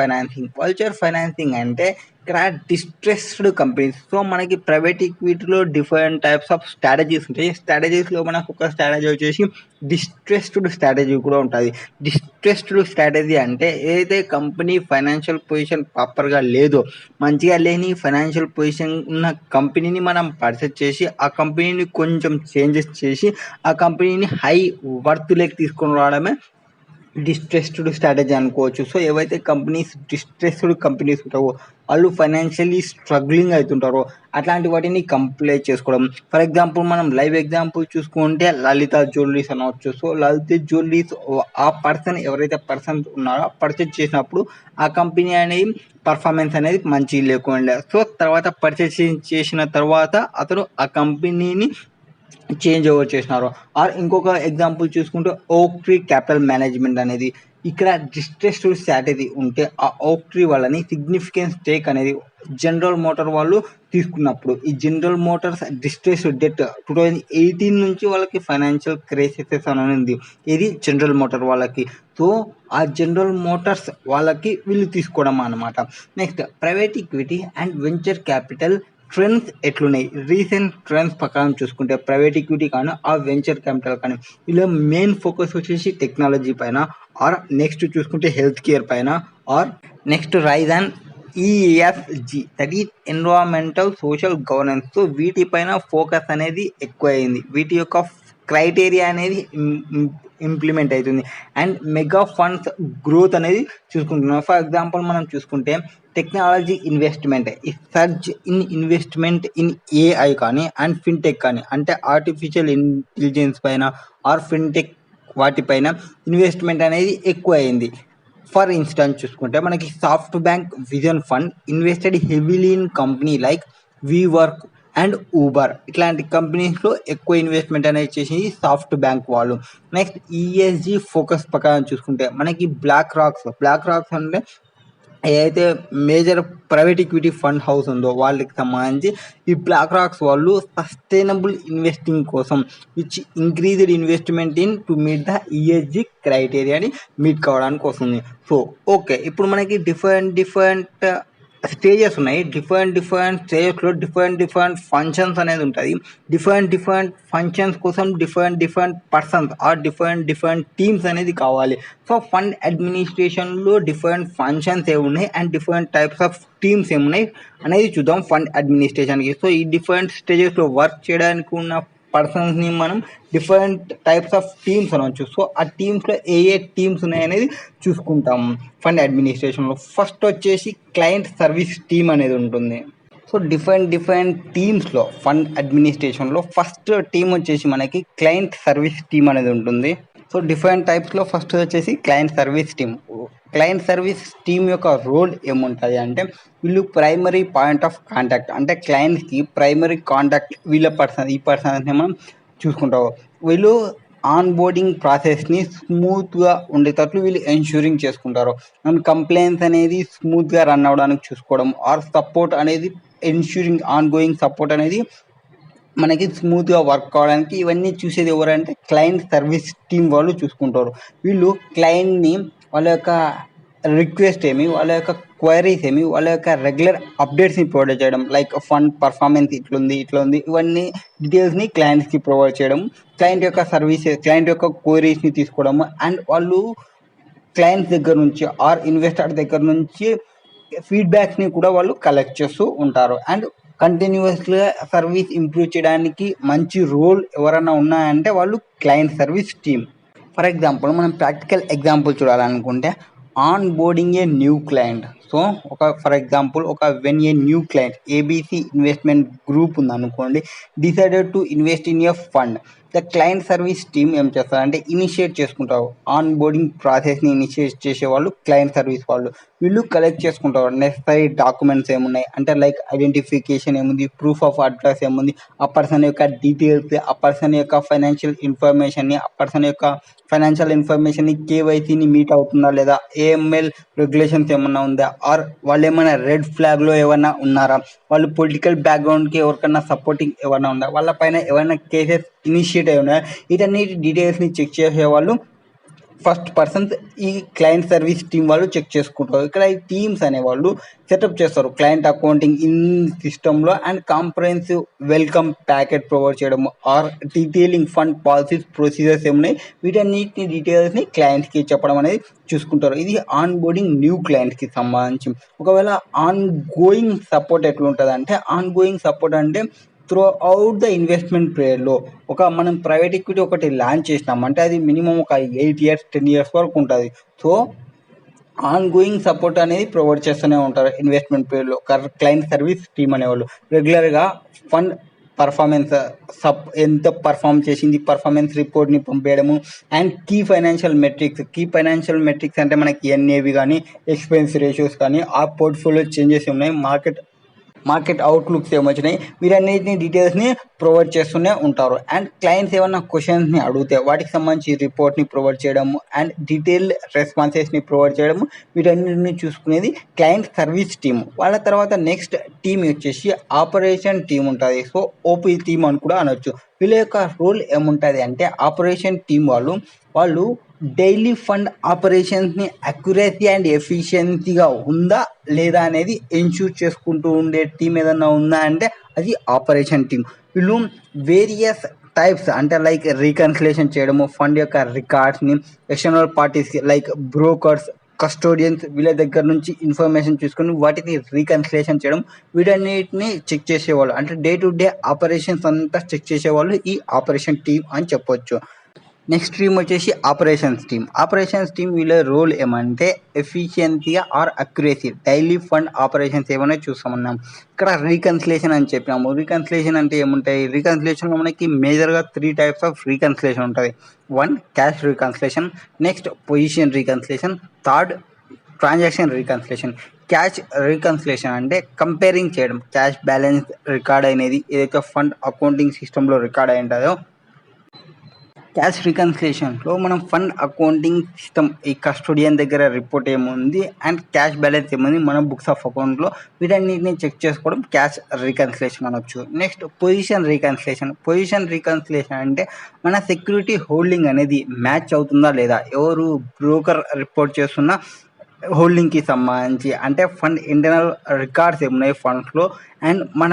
ఫైనాన్సింగ్ అంటే ఇక్కడ డిస్ట్రెస్డ్ కంపెనీస్. సో మనకి ప్రైవేట్ ఈక్విటీలో డిఫరెంట్ టైప్స్ ఆఫ్ స్ట్రాటజీస్ ఉంటాయి. స్ట్రాటజీస్లో మనకు ఒక స్ట్రాటజీ వచ్చేసి డిస్ట్రెస్డ్ స్ట్రాటజీ కూడా ఉంటుంది. డిస్ట్రెస్డ్ స్ట్రాటజీ అంటే ఏదైతే కంపెనీ ఫైనాన్షియల్ పొజిషన్ ప్రాపర్గా లేదో, మంచిగా లేని ఫైనాన్షియల్ పొజిషన్ ఉన్న కంపెనీని మనం పర్చేస్ చేసి ఆ కంపెనీని కొంచెం చేంజెస్ చేసి ఆ కంపెనీని హై వర్త్లోకి తీసుకొని రావడమే డిస్ట్రెస్డ్ స్ట్రాటజీ అనుకోవచ్చు. సో ఏవైతే డిస్ట్రెస్డ్ కంపెనీస్ ఉంటావో, వాళ్ళు ఫైనాన్షియల్లీ స్ట్రగ్లింగ్ అవుతుంటారో అట్లాంటి వాటిని కంప్లీట్ చేసుకోవడం. ఫర్ ఎగ్జాంపుల్ మనం లైవ్ ఎగ్జాంపుల్ చూసుకుంటే లలిత జ్యువెలరీస్ అనవచ్చు. సో లలిత జ్యువెలరీస్ ఆ ఎవరైతే పర్సన్ ఉన్నారో పర్చేజ్ చేసినప్పుడు ఆ కంపెనీ అనేది పర్ఫార్మెన్స్ అనేది మంచి లేకుండా, సో తర్వాత పర్చేజ్ చేసిన తర్వాత అతను ఆ కంపెనీని చేంజ్ ఓవర్ చేసినారు. ఆర్ ఇంకొక ఎగ్జాంపుల్ చూసుకుంటే ఓక్ ట్రీ క్యాపిటల్ మేనేజ్మెంట్ అనేది, ఇక్కడ డిస్ట్రెస్డ్ స్ట్రాటజీ ఉంటే ఆ ఓక్ ట్రీ వాళ్ళని సిగ్నిఫికెంట్ స్టేక్ అనేది జనరల్ మోటార్ వాళ్ళు తీసుకున్నప్పుడు, ఈ జనరల్ మోటార్స్ డిస్ట్రెస్డ్ డెట్ 2018 నుంచి వాళ్ళకి ఫైనాన్షియల్ క్రైసిస్ అని ఉంది. ఇది జనరల్ మోటార్ వాళ్ళకి. సో ఆ జనరల్ మోటార్స్ వాళ్ళకి వీళ్ళు తీసుకోవడం అన్నమాట. Next private equity and venture capital trends ఎట్లున్నాయి? రీసెంట్ ట్రెండ్స్ ప్రకారం చూసుకుంటే ప్రైవేట్ ఈక్విటీ కానీ ఆ వెంచర్ క్యాపిటల్ కానీ వీళ్ళ మెయిన్ ఫోకస్ వచ్చేసి టెక్నాలజీ పైన, ఆర్ నెక్స్ట్ చూసుకుంటే హెల్త్ కేర్ పైన, or next rise and ESG that is environmental social governance. So వీటిపైన ఫోకస్ అనేది ఎక్కువ అయింది, వీటి యొక్క క్రైటీరియా అనేది ఇంప్లిమెంట్ అవుతుంది. అండ్ మెగా ఫండ్స్ గ్రోత్ అనేది చూసుకుంటున్నాం. ఫర్ ఎగ్జాంపుల్ మనం చూసుకుంటే టెక్నాలజీ ఇన్వెస్ట్మెంట్, ఈ surge in investment in AI కానీ అండ్ ఫిన్టెక్ కానీ, అంటే ఆర్టిఫిషియల్ ఇంటెలిజెన్స్ పైన ఆర్ ఫిన్టెక్ వాటిపైన ఇన్వెస్ట్మెంట్ అనేది ఎక్కువ అయింది. ఫర్ ఇన్స్టెన్స్ చూసుకుంటే మనకి SoftBank Vision Fund invested heavily in company like WeWork and Uber, ఇట్లాంటి కంపెనీస్లో ఎక్కువ ఇన్వెస్ట్మెంట్ అనేది చేసింది సాఫ్ట్ బ్యాంక్ వాళ్ళు. నెక్స్ట్ ఈఎస్జి ఫోకస్ ప్రకారం చూసుకుంటే మనకి బ్లాక్ రాక్స్ అంటే ఏదైతే major private equity fund house ఉందో వాళ్ళకి సంబంధించి ఈ బ్లాక్ రాక్స్ వాళ్ళు సస్టైనబుల్ ఇన్వెస్టింగ్ కోసం which increased investment in to meet the ESG క్రైటీరియాని మీట్ కావడానికి వస్తుంది. సో ఓకే, ఇప్పుడు మనకి డిఫరెంట్ స్టేజెస్ ఉన్నాయి. డిఫరెంట్ స్టేజెస్లో డిఫరెంట్ ఫంక్షన్స్ అనేది ఉంటుంది. డిఫరెంట్ ఫంక్షన్స్ కోసం different persons or different teams అనేది కావాలి. సో ఫండ్ అడ్మినిస్ట్రేషన్లో డిఫరెంట్ ఫంక్షన్స్ ఏమున్నాయి and different types of teams ఏమున్నాయి అనేది చూద్దాం ఫండ్ అడ్మినిస్ట్రేషన్కి. సో ఈ డిఫరెంట్ స్టేజెస్లో వర్క్ చేయడానికి ఉన్న పర్సన్స్ని మనం డిఫరెంట్ టైప్స్ ఆఫ్ టీమ్స్ అనవచ్చు. సో ఆ టీమ్స్లో ఏ టీమ్స్ ఉన్నాయనేది చూసుకుంటాం ఫండ్ అడ్మినిస్ట్రేషన్లో. ఫస్ట్ వచ్చేసి క్లయింట్ సర్వీస్ టీమ్ అనేది ఉంటుంది. సో డిఫరెంట్ టీమ్స్లో ఫండ్ అడ్మినిస్ట్రేషన్లో ఫస్ట్ టీమ్ వచ్చేసి మనకి క్లయింట్ సర్వీస్ టీమ్ అనేది ఉంటుంది. సో డిఫరెంట్ టైప్స్లో ఫస్ట్ వచ్చేసి client service team. Client service team యొక్క రోల్ ఏముంటుంది అంటే వీళ్ళు ప్రైమరీ పాయింట్ ఆఫ్ కాంటాక్ట్, అంటే క్లయింట్స్కి ప్రైమరీ కాంటాక్ట్ ఈ పర్సన్స్ని మనం చూసుకుంటాం. వీళ్ళు ఆన్ బోర్డింగ్ ప్రాసెస్ని స్మూత్గా ఉండేటట్లు వీళ్ళు ఎన్ష్యూరింగ్ చేసుకుంటారు. అండ్ కంప్లైంట్స్ అనేది స్మూత్గా రన్ అవ్వడానికి చూసుకోవడం ఆర్ సపోర్ట్ అనేది ఎన్ష్యూరింగ్ ఆన్ గోయింగ్ సపోర్ట్ అనేది మనకి స్మూత్గా వర్క్ కావడానికి ఇవన్నీ చూసేది ఎవరంటే క్లయింట్ సర్వీస్ టీమ్ వాళ్ళు చూసుకుంటారు. వీళ్ళు క్లయింట్ని వాళ్ళ యొక్క రిక్వెస్ట్ ఏమి, వాళ్ళ యొక్క క్వైరీస్ ఏమి, వాళ్ళ యొక్క రెగ్యులర్ అప్డేట్స్ని ప్రొవైడ్ చేయడం, లైక్ ఫండ్ పర్ఫార్మెన్స్ ఇట్లా ఉంది ఇవన్నీ డీటెయిల్స్ని క్లయింట్స్కి ప్రొవైడ్ చేయడం, క్లయింట్ యొక్క క్వైరీస్ని తీసుకోవడం అండ్ వాళ్ళు క్లయింట్స్ దగ్గర నుంచి ఆర్ ఇన్వెస్టర్ దగ్గర నుంచి ఫీడ్బ్యాక్స్ని కూడా వాళ్ళు కలెక్ట్ చేస్తూ ఉంటారు. అండ్ కంటిన్యూస్గా సర్వీస్ ఇంప్రూవ్ చేయడానికి మంచి రోల్ ఎవరైనా ఉన్నాయంటే వాళ్ళు client service team. For example మనం ప్రాక్టికల్ ఎగ్జాంపుల్ చూడాలనుకుంటే onboarding a new client. So for example when a new client ABC investment group ఉందనుకోండి, decided to invest in a fund, the client service team ఏం చేస్తారంటే initiate చేసుకుంటారు. Onboarding ప్రాసెస్ని initiate చేసేవాళ్ళు client service వాళ్ళు. వీళ్ళు collect చేసుకుంటారు necessary documents ఏమున్నాయి అంటే లైక్ ఐడెంటిఫికేషన్ ఏముంది, ప్రూఫ్ ఆఫ్ అడ్రస్ ఏముంది, ఆ పర్సన్ యొక్క డీటెయిల్స్, ఆ పర్సన్ యొక్క ఫైనాన్షియల్ ఇన్ఫర్మేషన్ని కేవైసీని మీట్ అవుతుందా లేదా, ఏఎంఎల్ రెగ్యులేషన్స్ ఏమన్నా ఉందా, ఆర్ వాళ్ళు ఏమైనా రెడ్ ఫ్లాగ్లో ఏమైనా ఉన్నారా, వాళ్ళు పొలిటికల్ బ్యాక్గ్రౌండ్కి ఎవరికైనా సపోర్టింగ్ ఏమైనా ఉందా, వాళ్ళ పైన ఏమైనా కేసెస్ ఇనిషియేట్ అయి ఉన్నాయా, వీటన్నిటి డీటెయిల్స్ని చెక్ చేసేవాళ్ళు ఫస్ట్ పర్సన్స్ ఈ క్లయింట్ సర్వీస్ టీమ్ వాళ్ళు చెక్ చేసుకుంటారు. ఇక్కడ ఈ టీమ్స్ అనేవాళ్ళు సెటప్ చేస్తారు క్లయింట్ అకౌంటింగ్ ఇన్ సిస్టంలో and comprehensive welcome packet provide చేయడం or detailing fund policies procedures ఏమున్నాయి వీటన్నిటి డీటెయిల్స్ని క్లయింట్స్కి చెప్పడం అనేది చూసుకుంటారు. ఇది ఆన్ బోర్డింగ్ న్యూ క్లయింట్స్కి సంబంధించి. ఒకవేళ ఆన్ గోయింగ్ సపోర్ట్ ఎట్లుంటుంది అంటే ఆన్ గోయింగ్ సపోర్ట్ అంటే త్రూ అవుట్ ద ఇన్వెస్ట్మెంట్ పీరియడ్లో మనం ప్రైవేట్ ఈక్విటీ ఒకటి లాంచ్ చేసినామంటే అది మినిమం ఒక 8 years 10 years వరకు ఉంటుంది. సో ఆన్ గోయింగ్ సపోర్ట్ అనేది ప్రొవైడ్ చేస్తూనే ఉంటారు ఇన్వెస్ట్మెంట్ పీరియడ్లో క్లయింట్ సర్వీస్ టీమ్ అనేవాళ్ళు. రెగ్యులర్గా ఫండ్ పర్ఫార్మెన్స్ ఎంత పర్ఫామ్ చేసింది పర్ఫార్మెన్స్ రిపోర్ట్ని పంపేయడము అండ్ కీ ఫైనాన్షియల్ మెట్రిక్స్ అంటే మనకి ఎన్ఏవి కానీ ఎక్స్పెన్స్ రేషియోస్ కానీ ఆ పోర్ట్ఫోలియో చేంజెస్ ఉన్నాయి, మార్కెట్ అవుట్లుక్స్ ఏమొచ్చినాయి వీరన్నిటిని డీటెయిల్స్ని ప్రొవైడ్ చేస్తూనే ఉంటారు. అండ్ క్లయింట్స్ ఏమన్నా క్వశ్చన్స్ని అడిగితే వాటికి సంబంధించి రిపోర్ట్ని ప్రొవైడ్ చేయడము అండ్ డీటెయిల్డ్ రెస్పాన్సెస్ని ప్రొవైడ్ చేయడము వీటన్నిటిని చూసుకునేది క్లయింట్ సర్వీస్ టీమ్. వాళ్ళ తర్వాత నెక్స్ట్ టీమ్ వచ్చేసి ఆపరేషన్ టీమ్ ఉంటుంది. సో ఓపీ టీమ్ అని కూడా అనొచ్చు. వీళ్ళ యొక్క రోల్ ఏముంటుంది అంటే ఆపరేషన్ టీమ్ వాళ్ళు డైలీ ఫండ్ ఆపరేషన్స్ని అక్యురసీ అండ్ ఎఫిషియన్సీగా ఉందా లేదా అనేది ఎన్ష్యూర్ చేసుకుంటూ ఉండే టీం ఏదన్నా ఉందా అంటే అది ఆపరేషన్ టీం. వీళ్ళు వేరియస్ టైప్స్ అంటే లైక్ రీకన్సిలేషన్ చేయడము, ఫండ్ యొక్క రికార్డ్స్ని ఎక్స్టర్నల్ పార్టీస్కి లైక్ బ్రోకర్స్, కస్టోడియన్స్ వీళ్ళ దగ్గర నుంచి ఇన్ఫర్మేషన్ చూసుకొని వాటిని రీకన్సిలేషన్ చేయడం వీటన్నిటిని చెక్ చేసేవాళ్ళు. అంటే డే టు డే ఆపరేషన్స్ అంతా చెక్ చేసేవాళ్ళు ఈ ఆపరేషన్ టీం అని చెప్పొచ్చు. నెక్స్ట్ టీమ్ వచ్చేసి ఆపరేషన్స్ టీమ్ వీళ్ళ రోల్ ఏమంటే ఎఫిషియన్సీగా or accuracy daily fund operations ఏమైనా చూస్తామన్నాం. ఇక్కడ రీకన్సిలేషన్ అని చెప్పినాము. రీకన్సిలేషన్ అంటే ఏముంటాయి, రీకన్సిలేషన్లో మనకి మేజర్గా 3 types ఆఫ్ రీకన్సిలేషన్ ఉంటుంది. 1 cash reconciliation, next position reconciliation, third transaction reconciliation. Cash reconciliation అంటే కంపేరింగ్ చేయడం, క్యాష్ బ్యాలెన్స్ రికార్డ్ అనేది ఏదైతే ఫండ్ అకౌంటింగ్ సిస్టంలో రికార్డ్ అయి ఉంటుందో క్యాష్ రికన్సిలేషన్లో మనం ఫండ్ అకౌంటింగ్ సిస్టమ్ ఈ కస్టోడియన్ దగ్గర రిపోర్ట్ ఏముంది అండ్ క్యాష్ బ్యాలెన్స్ ఏముంది మన బుక్స్ ఆఫ్ అకౌంట్లో వీటన్నిటిని చెక్ చేసుకోవడం క్యాష్ రికన్సిలేషన్ అనొచ్చు. నెక్స్ట్ పొజిషన్ రికన్సిలేషన్ అంటే మన సెక్యూరిటీ హోల్డింగ్ అనేది మ్యాచ్ అవుతుందా లేదా, ఎవరు బ్రోకర్ రిపోర్ట్ చేస్తున్న హోల్డింగ్కి సంబంధించి అంటే ఫండ్ ఇంటర్నల్ రికార్డ్స్ ఏమున్నాయి ఫండ్స్లో అండ్ మన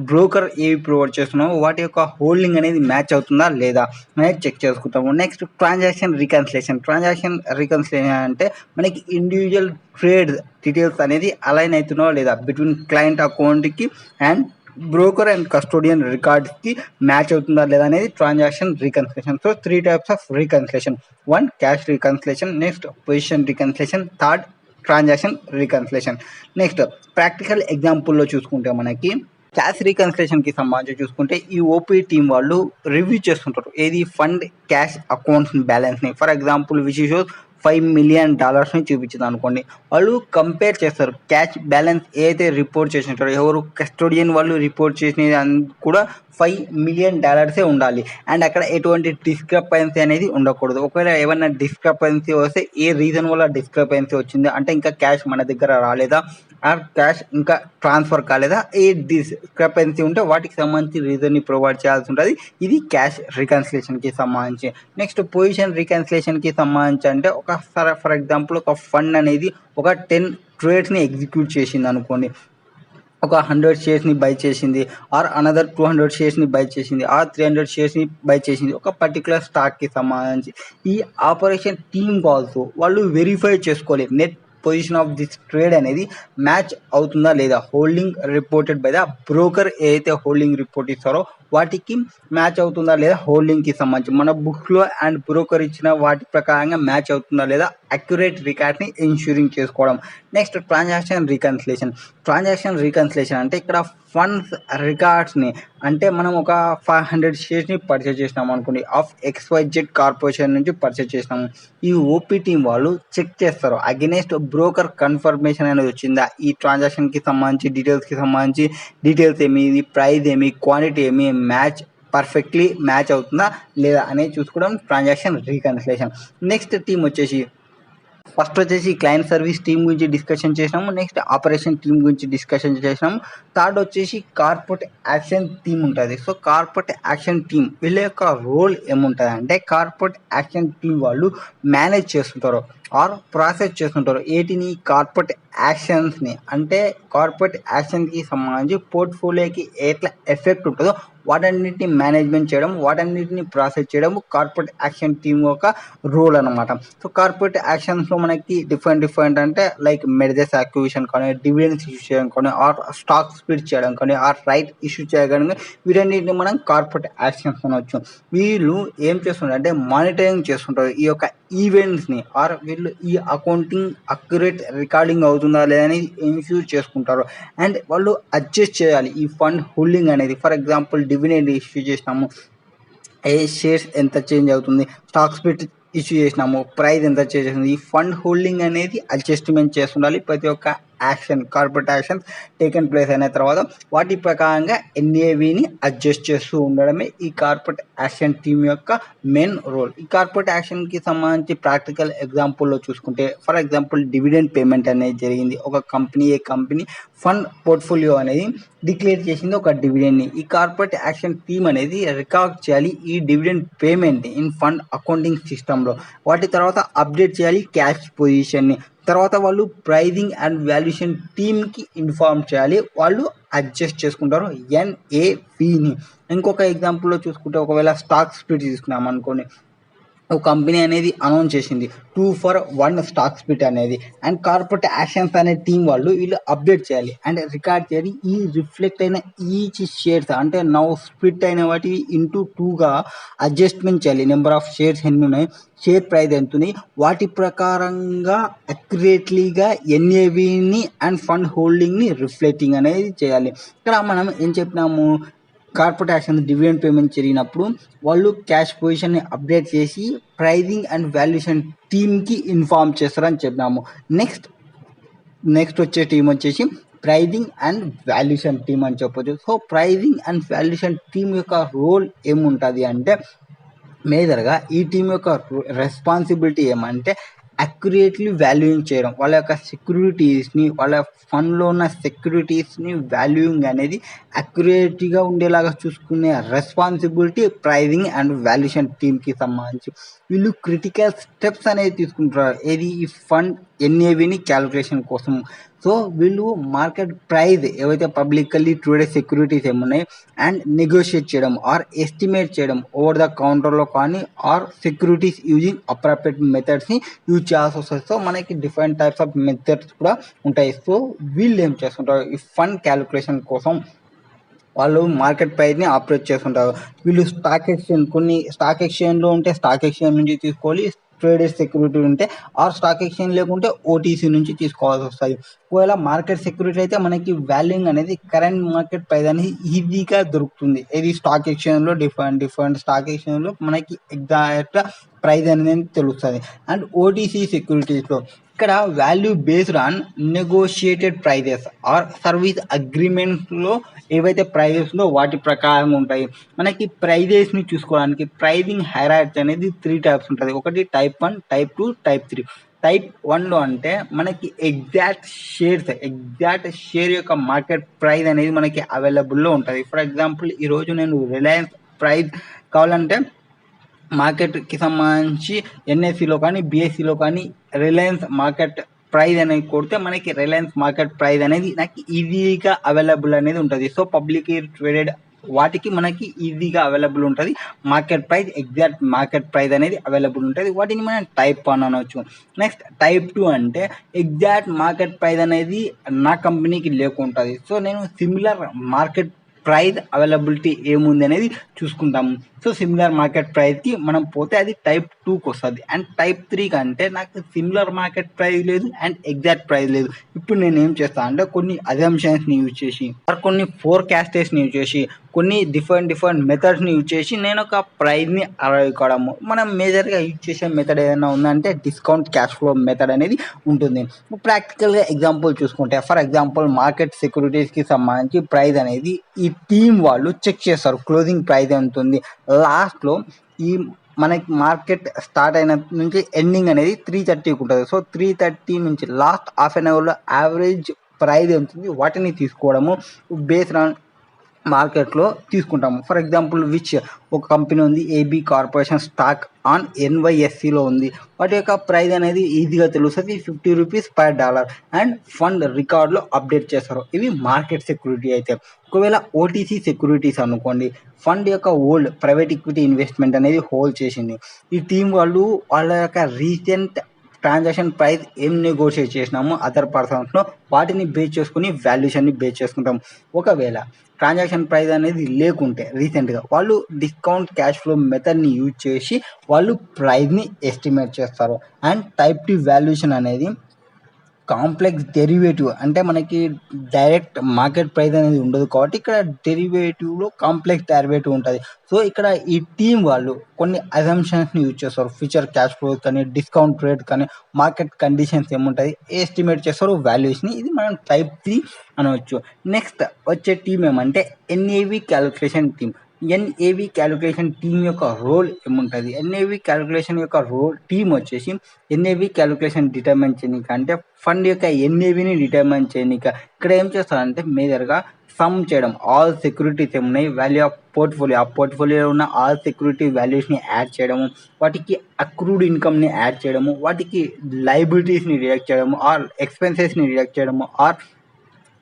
బ్రోకర్ ఏవి ప్రొవైడ్ చేస్తున్నామో వాటి యొక్క హోల్డింగ్ అనేది మ్యాచ్ అవుతుందా లేదా అనేది చెక్ చేసుకుంటాము. నెక్స్ట్ ట్రాన్సాక్షన్ రికన్సిలేషన్ అంటే మనకి ఇండివిజువల్ ట్రేడ్ డీటెయిల్స్ అనేది అలైన్ అవుతున్నావా లేదా బిట్వీన్ క్లయింట్ అకౌంట్కి అండ్ బ్రోకర్ అండ్ కస్టోడియన్ రికార్డ్స్కి మ్యాచ్ అవుతుందా లేదా అనేది transaction reconciliation. So 3 types of reconciliation. 1 cash reconciliation, next position reconciliation, third transaction reconciliation. Next practical ఎగ్జాంపుల్లో చూసుకుంటే మనకి క్యాష్ రికన్సిలేషన్కి సంబంధించి చూసుకుంటే ఈ ఓపీ టీం వాళ్ళు రివ్యూ చేస్తుంటారు ఏది ఫండ్ క్యాష్ అకౌంట్స్ బ్యాలెన్స్ని. For example which shows $5 million చూపించింది అనుకోండి, వాళ్ళు కంపేర్ చేస్తారు క్యాష్ బ్యాలెన్స్ ఏదైతే రిపోర్ట్ చేసినారో ఎవరు కస్టోడియన్ వాళ్ళు రిపోర్ట్ చేసినది కూడా $5 million ఉండాలి అండ్ అక్కడ ఎటువంటి డిస్క్రపెన్సీ అనేది ఉండకూడదు. ఒకవేళ ఏమైనా డిస్క్రపెన్సీ వస్తే ఏ రీజన్ వల్ల డిస్క్రపెన్సీ వచ్చింది అంటే ఇంకా క్యాష్ మన దగ్గర రాలేదా ఆర్ క్యాష్ ఇంకా ట్రాన్స్ఫర్ కాలేదా, ఏ డిస్క్రపెన్సీ ఉంటే వాటికి సంబంధించి రీజన్ని ప్రొవైడ్ చేయాల్సి ఉంటుంది. ఇది క్యాష్ రికన్సిలేషన్కి సంబంధించి. నెక్స్ట్ పొజిషన్ రికన్సిలేషన్కి సంబంధించి అంటే ఫర్ ఎగ్జాంపుల్ ఒక ఫండ్ అనేది ఒక 10 ట్రేడ్స్ని ఎగ్జిక్యూట్ చేసింది అనుకోండి, ఒక 100 షేర్స్ని బై చేసింది ఆర్ అనదర్ 200 షేర్స్ని బై చేసింది ఆర్ 300 షేర్స్ని బై చేసింది ఒక పర్టికులర్ స్టాక్కి సంబంధించి. ఈ ఆపరేషన్ టీమ్ కాల్స్ వాళ్ళు వెరిఫై చేసుకోవాలి net position of this trade అనేది మ్యాచ్ అవుతుందా లేదా, holding reported by the broker ఏదైతే హోల్డింగ్ రిపోర్ట్ ఇస్తారో వాటికి మ్యాచ్ అవుతుందా లేదా, హోల్డింగ్కి సంబంధించి మన బుక్స్లో అండ్ బ్రోకర్ ఇచ్చిన వాటి ప్రకారంగా మ్యాచ్ అవుతుందా లేదా, అక్యురేట్ రికార్డ్ని ఇన్ష్యూరింగ్ చేసుకోవడం. నెక్స్ట్ ట్రాన్సాక్షన్ రికన్సిలేషన్ అంటే ఇక్కడ ఫండ్స్ రికార్డ్స్ని అంటే మనం ఒక 500 షేర్స్ని పర్చేస్ చేసినాము అనుకోండి ఆఫ్ XYZ కార్పొరేషన్ నుంచి పర్చేస్ చేసినాము. ఈ ఓపీ టీం వాళ్ళు చెక్ చేస్తారు అగెనెస్ట్ బ్రోకర్ కన్ఫర్మేషన్ అనేది వచ్చిందా, ఈ ట్రాన్సాక్షన్కి సంబంధించి డీటెయిల్స్ ఏమి, ప్రైస్ ఏమి, క్వాంటిటీ ఏమి పర్ఫెక్ట్లీ మ్యాచ్ అవుతుందా లేదా అనేది చూసుకోవడం ట్రాన్సాక్షన్ రికన్సిలేషన్. నెక్స్ట్ టీం వచ్చేసి ఫస్ట్ వచ్చేసి క్లయింట్ సర్వీస్ టీం గురించి డిస్కషన్ చేసినాము, నెక్స్ట్ ఆపరేషన్ టీం గురించి డిస్కషన్ చేసినాము, థర్డ్ వచ్చేసి కార్పొరేట్ యాక్షన్ టీం ఉంటుంది. సో కార్పొరేట్ యాక్షన్ టీం వీళ్ళ యొక్క రోల్ ఏముంటుంది అంటే కార్పొరేట్ యాక్షన్ టీం వాళ్ళు మేనేజ్ చేస్తుంటారు ఆర్ ప్రాసెస్ చేస్తుంటారు ఏటిని కార్పొరేట్ యాక్షన్స్ని. అంటే కార్పొరేట్ యాక్షన్కి సంబంధించి పోర్ట్ఫోలియోకి ఎట్లా ఎఫెక్ట్ ఉంటుందో వాటన్నిటిని మేనేజ్మెంట్ చేయడం, వాటన్నిటిని ప్రాసెస్ చేయడం కార్పొరేట్ యాక్షన్ టీం యొక్క రోల్ అనమాట. సో కార్పొరేట్ యాక్షన్స్లో మనకి డిఫరెంట్ అంటే లైక్ మెర్జర్స్ యాక్విజిషన్ కానీ, డివిడెండ్స్ ఇష్యూ చేయడం కానీ, ఆర్ స్టాక్ స్ప్లిట్ చేయడం కానీ, ఆర్ రైట్ ఇష్యూ చేయడం కానీ వీటన్నిటిని మనం కార్పొరేట్ యాక్షన్స్ అనవచ్చు. వీళ్ళు ఏం చేస్తుంటారు అంటే మానిటరింగ్ చేస్తుంటారు ఈ యొక్క ఈవెంట్స్ని ఆర్ వీళ్ళు ఈ అకౌంటింగ్ అక్యురేట్ రికార్డింగ్ అవుతుందా లేదా అనేది ఇన్ష్యూర్ చేసుకుంటారు అండ్ వాళ్ళు అడ్జస్ట్ చేయాలి ఈ ఫండ్ హోల్డింగ్ అనేది. ఫర్ ఎగ్జాంపుల్ డివిడెండ్ ఇష్యూ చేసినాము, ఏ షేర్స్ ఎంత చేంజ్ అవుతుంది, స్టాక్ స్ప్లిట్ ఇష్యూ చేసినాము, ప్రైస్ ఎంత చేంజ్ అవుతుంది, ఈ ఫండ్ హోల్డింగ్ అనేది అడ్జస్ట్మెంట్ చేస్తుండాలి. ప్రతి ఒక్క కార్పొరేట్ యాక్షన్స్ టేకెన్ ప్లేస్ అయిన తర్వాత వాటి ప్రకారంగా ఎన్ఏవిని అడ్జస్ట్ చేస్తూ ఉండడమే ఈ కార్పొరేట్ యాక్షన్ టీమ్ యొక్క మెయిన్ రోల్. ఈ కార్పొరేట్ యాక్షన్కి సంబంధించి ప్రాక్టికల్ ఎగ్జాంపుల్లో చూసుకుంటే ఫర్ ఎగ్జాంపుల్ డివిడెండ్ పేమెంట్ అనేది జరిగింది. ఒక కంపెనీ ఫండ్ పోర్ట్ఫోలియో అనేది డిక్లేర్ చేసింది ఒక డివిడెండ్ని. ఈ కార్పొరేట్ యాక్షన్ టీమ్ అనేది రికార్డ్ చేయాలి ఈ dividend payment in fund accounting సిస్టంలో. వాటి తర్వాత అప్డేట్ చేయాలి క్యాష్ పొజిషన్ని. తర్వాత వాళ్ళు ప్రైజింగ్ అండ్ వాల్యుయేషన్ టీమ్కి ఇన్ఫార్మ్ చేయాలి, వాళ్ళు అడ్జస్ట్ చేసుకుంటారు ఎన్ఏవిని. ఇంకొక ఎగ్జాంపుల్లో చూసుకుంటే ఒకవేళ స్టాక్ స్ప్లిట్ తీసుకున్నాం అనుకోండి, ఒక కంపెనీ అనేది అనౌన్స్ చేసింది 2-for-1 స్టాక్ స్ప్లిట్ అనేది అండ్ కార్పొరేట్ యాక్షన్స్ అనే టీం వాళ్ళు వీళ్ళు అప్డేట్ చేయాలి అండ్ రికార్డ్ చేయాలి ఈ రిఫ్లెక్ట్ అయిన ఈచ్ షేర్స్ అంటే నౌ స్ప్లిట్ అయిన వాటి ఇంటూ 2గా అడ్జస్ట్మెంట్ చేయాలి. నెంబర్ ఆఫ్ షేర్స్ ఎన్ని ఉన్నాయి, షేర్ ప్రైస్ ఎంత ఉంది, వాటి ప్రకారంగా అక్యురేట్లీగా ఎన్ఏవిని అండ్ ఫండ్ హోల్డింగ్ని రిఫ్లెక్టింగ్ అనేది చేయాలి. ఇక్కడ మనం ఏం చెప్పినాము, కార్పొరేట్ యాక్షన్ డివిడెండ్ పేమెంట్ జరిగినప్పుడు వాళ్ళు క్యాష్ పొజిషన్ని అప్డేట్ చేసి ప్రైజింగ్ అండ్ వాల్యుయేషన్ టీమ్కి ఇన్ఫార్మ్ చేస్తారని చెప్పినాము. నెక్స్ట్ వచ్చే టీం వచ్చేసి ప్రైజింగ్ అండ్ వాల్యుయేషన్ టీమ్ అని చెప్పొచ్చు. So pricing and valuation team యొక్క రోల్ ఏముంటుంది అంటే మేజర్గా ఈ టీం యొక్క రెస్పాన్సిబిలిటీ ఏమంటే అక్యురేట్లీ వాల్యూయింగ్ చేయడం, వాళ్ళ యొక్క సెక్యూరిటీస్ని, వాళ్ళ ఫండ్లో ఉన్న సెక్యూరిటీస్ని వాల్యూయింగ్ అనేది అక్యురేట్గా ఉండేలాగా చూసుకునే రెస్పాన్సిబిలిటీ ప్రైజింగ్ అండ్ వాల్యుయేషన్ టీమ్కి సంబంధించి. వీళ్ళు క్రిటికల్ స్టెప్స్ అనేది తీసుకుంటారు ఏది ఈ ఫండ్ ఎన్ఏవిని క్యాలిక్యులేషన్ కోసం. సో వీళ్ళు మార్కెట్ ప్రైస్ ఏవైతే పబ్లికల్లీ ట్రేడెడ్ సెక్యూరిటీస్ ఏమున్నాయి అండ్ నెగోషియేట్ చేయడం ఆర్ ఎస్టిమేట్ చేయడం ఓవర్ ద కౌంటర్లో కానీ ఆర్ సెక్యూరిటీస్ యూజింగ్ అప్రాప్రియేట్ మెథడ్స్ని యూజ్ చేయాల్సి వస్తుంది. సో మనకి డిఫరెంట్ టైప్స్ ఆఫ్ మెథడ్స్ కూడా ఉంటాయి. సో వీళ్ళు ఏం చేస్తుంటారు ఈ ఫండ్ క్యాలిక్యులేషన్ కోసం వాళ్ళు మార్కెట్ ప్రైస్ని ఆపరేట్ చేస్తుంటారు. వీళ్ళు కొన్ని స్టాక్ ఎక్స్చేంజ్లో ఉంటే స్టాక్ ఎక్స్చేంజ్ నుంచి తీసుకోవాలి, ట్రేడెడ్ సెక్యూరిటీ ఉంటే ఆర్ స్టాక్ ఎక్స్చేంజ్ లేకుంటే ఓటీసీ నుంచి తీసుకోవాల్సి వస్తుంది. ఒకవేళ మార్కెట్ సెక్యూరిటీ అయితే మనకి వాల్యూయింగ్ అనేది కరెంట్ మార్కెట్ ప్రైస్ అనేది ఈజీగా దొరుకుతుంది. ఇది స్టాక్ ఎక్స్చేంజ్లో డిఫరెంట్ స్టాక్ ఎక్స్చేంజ్లో మనకి ఎగ్జాక్ట్ ప్రైస్ అనేది తెలుస్తుంది. అండ్ ఓటీసీ సెక్యూరిటీస్లో ఇక్కడ value based on negotiated prices or service అగ్రిమెంట్స్లో ఏవైతే ప్రైజెస్లో వాటి ప్రకారం ఉంటాయి. మనకి ప్రైజెస్ని చూసుకోవడానికి ప్రైజింగ్ హైరార్కీ అనేది 3 టైప్స్ ఉంటుంది. ఒకటి టైప్ 1, టైప్ 2, టైప్ 3. టైప్ 1లో అంటే మనకి ఎగ్జాక్ట్ షేర్ యొక్క మార్కెట్ ప్రైస్ అనేది మనకి అవైలబుల్లో ఉంటుంది. ఫర్ ఎగ్జాంపుల్ ఈరోజు నేను రిలయన్స్ ప్రైస్ కావాలంటే మార్కెట్కి సంబంధించి ఎన్ఎస్సిలో కానీ బిఎస్సిలో కానీ రిలయన్స్ మార్కెట్ ప్రైస్ అనేది కొడితే మనకి రిలయన్స్ మార్కెట్ ప్రైస్ అనేది నాకు ఈజీగా అవైలబుల్ అనేది ఉంటుంది. సో పబ్లిక్ ట్రేడెడ్ వాటికి మనకి ఈజీగా అవైలబుల్ ఉంటుంది. Market price exact market price అనేది అవైలబుల్ ఉంటుంది. వాటిని మనం టైప్ 1 అనవచ్చు. నెక్స్ట్ టైప్ 2 అంటే ఎగ్జాక్ట్ మార్కెట్ ప్రైస్ అనేది నా కంపెనీకి లేకుంటుంది. సో నేను సిమిలర్ మార్కెట్ ప్రైస్ అవైలబిలిటీ ఏముంది అనేది చూసుకుంటాము. సో సిమిలర్ మార్కెట్ ప్రైస్కి మనం పోతే అది టైప్ 2కి వస్తుంది. అండ్ టైప్ 3 అంటే నాకు సిమిలర్ మార్కెట్ ప్రైస్ లేదు అండ్ ఎగ్జాక్ట్ ప్రైస్ లేదు. ఇప్పుడు నేను ఏం చేస్తాను అంటే కొన్ని అజంప్షన్స్ని యూజ్ చేసి కొన్ని ఫోర్కాస్టర్స్ని యూజ్ చేసి కొన్ని డిఫరెంట్ మెథడ్స్ని యూజ్ చేసి నేను ఒక ప్రైస్ని అరైవ్ కావడము. మనం మేజర్గా యూజ్ చేసే మెథడ్ ఏదైనా ఉందంటే డిస్కౌంట్ క్యాష్ ఫ్లో మెథడ్ అనేది ఉంటుంది. ప్రాక్టికల్గా ఎగ్జాంపుల్ చూసుకుంటే ఫర్ ఎగ్జాంపుల్ మార్కెట్ సెక్యూరిటీస్కి సంబంధించి ప్రైస్ అనేది ఈ టీం వాళ్ళు చెక్ చేస్తారు. క్లోజింగ్ ప్రైస్ ఎంత ఉంది, లాస్ట్లో ఈ మనకి మార్కెట్ స్టార్ట్ అయిన నుంచి ఎండింగ్ అనేది 3:30కి ఉంటుంది. సో 3:30 నుంచి లాస్ట్ హాఫ్ అన్ అవర్లో యావరేజ్ ప్రైస్ ఎంత ఉంది వాటిని తీసుకోవడము బేస్డ్ ఆన్ మార్కెట్లో తీసుకుంటాము. ఫర్ ఎగ్జాంపుల్ ఒక కంపెనీ ఉంది ఏబీ కార్పొరేషన్ స్టాక్ ఆన్ ఎన్వైఎస్సిలో ఉంది. వాటి యొక్క ప్రైస్ అనేది ఈజీగా తెలుస్తుంది $50 పర్ డాలర్ అండ్ ఫండ్ రికార్డులో అప్డేట్ చేస్తారు. ఇవి మార్కెట్ సెక్యూరిటీ అయితే. ఒకవేళ ఓటీసీ సెక్యూరిటీస్ అనుకోండి, ఫండ్ యొక్క ప్రైవేట్ ఈక్విటీ ఇన్వెస్ట్మెంట్ అనేది హోల్డ్ చేసింది. ఈ టీం వాళ్ళు వాళ్ళ యొక్క రీసెంట్ ట్రాన్సాక్షన్ ప్రైస్ ఏం నెగోషియేట్ చేసినామో అదర్ పర్సన్స్లో వాటిని బేస్ చేసుకుని వాల్యుయేషన్ని బేస్ చేసుకుంటాం. ఒకవేళ ట్రాన్సాక్షన్ ప్రైస్ అనేది లేకుంటే రీసెంట్గా వాళ్ళు డిస్కౌంట్ క్యాష్ ఫ్లో మెథడ్ని యూజ్ చేసి వాళ్ళు ప్రైస్ని ఎస్టిమేట్ చేస్తారు. అండ్ టైప్ 2 వాల్యుయేషన్ అనేది కాంప్లెక్స్ డెరివేటివ్ అంటే మనకి డైరెక్ట్ మార్కెట్ ప్రైస్ అనేది ఉండదు కాబట్టి ఇక్కడ డెరివేటివ్లో కాంప్లెక్స్ డెరివేటివ్ ఉంటుంది. సో ఇక్కడ ఈ టీం వాళ్ళు కొన్ని అజంప్షన్స్ని యూజ్ చేస్తారు. ఫ్యూచర్ క్యాష్ ఫ్లో కానీ డిస్కౌంట్ రేట్ కానీ మార్కెట్ కండిషన్స్ ఏముంటుంది ఎస్టిమేట్ చేస్తారు వాల్యుయేషన్. ఇది మనం టైప్ 3 అనవచ్చు. నెక్స్ట్ వచ్చే టీం ఏమంటే NAV calculation team. NAV calculation team యొక్క రోల్ ఏముంటుంది? ఎన్ఏవి క్యాలిక్యులేషన్ యొక్క టీం వచ్చేసి ఎన్ఏవి క్యాలిక్యులేషన్ డిటర్మైన్ చేయనీక అంటే ఫండ్ యొక్క ఎన్ఏవిని డిటర్మైన్ చేయనీక ఇక్కడ ఏం చేస్తారంటే మేజర్గా సమ్ చేయడం ఆల్ సెక్యూరిటీస్ ఏమున్నాయి వాల్యూ ఆఫ్ పోర్ట్ఫోలియో, ఆ పోర్ట్ఫోలియోలో ఉన్న ఆల్ సెక్యూరిటీ వాల్యూస్ని యాడ్ చేయడము, వాటికి అక్రూడ్ ఇన్కమ్ని యాడ్ చేయడము, వాటికి లైబిలిటీస్ని డిడక్ట్ చేయడము ఆర్ ఎక్స్పెన్సెస్ని డిడక్ట్ చేయడము ఆర్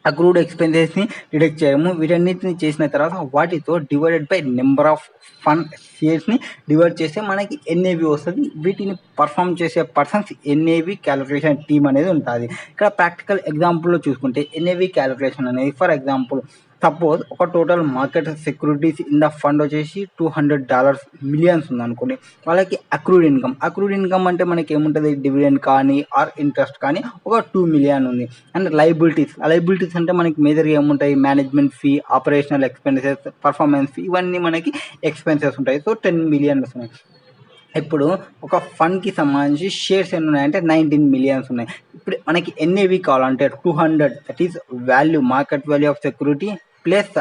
అక్రూడ్ ఎక్స్పెన్సెస్ని డిడక్ట్ చేయడము. వీటన్నిటిని చేసిన తర్వాత వాటితో divided by number of fund షేర్స్ని డివైడ్ చేస్తే మనకి ఎన్ఏవి వస్తుంది. వీటిని పర్ఫామ్ చేసే పర్సన్స్ ఎన్ఏవి క్యాలిక్యులేషన్ టీమ్ అనేది ఉంటుంది. ఇక్కడ ప్రాక్టికల్ ఎగ్జాంపుల్లో చూసుకుంటే ఎన్ఏవి క్యాలిక్యులేషన్ అనేది ఫర్ ఎగ్జాంపుల్ సపోజ్ ఒక total market securities in the fund వచ్చేసి $200 మిలియన్స్ ఉందనుకోండి. వాళ్ళకి అక్రూడ్ ఇన్కమ్ అంటే మనకి ఏముంటుంది డివిడెండ్ కానీ ఆర్ ఇంట్రెస్ట్ కానీ ఒక 2 మిలియన్ ఉంది. అండ్ లైబిలిటీస్ అంటే మనకి మేజర్గా ఏముంటాయి management fee, operational expenses, performance fee ఇవన్నీ మనకి ఎక్స్పెన్సెస్ ఉంటాయి. సో 10 మిలియన్ ఉన్నాయి. ఇప్పుడు ఒక ఫండ్కి సంబంధించి షేర్స్ ఎన్ని ఉన్నాయంటే 19 మిలియన్స్ ఉన్నాయి. ఇప్పుడు మనకి ఎన్ఏవి కావాలంటే 200 that is value market value of security plus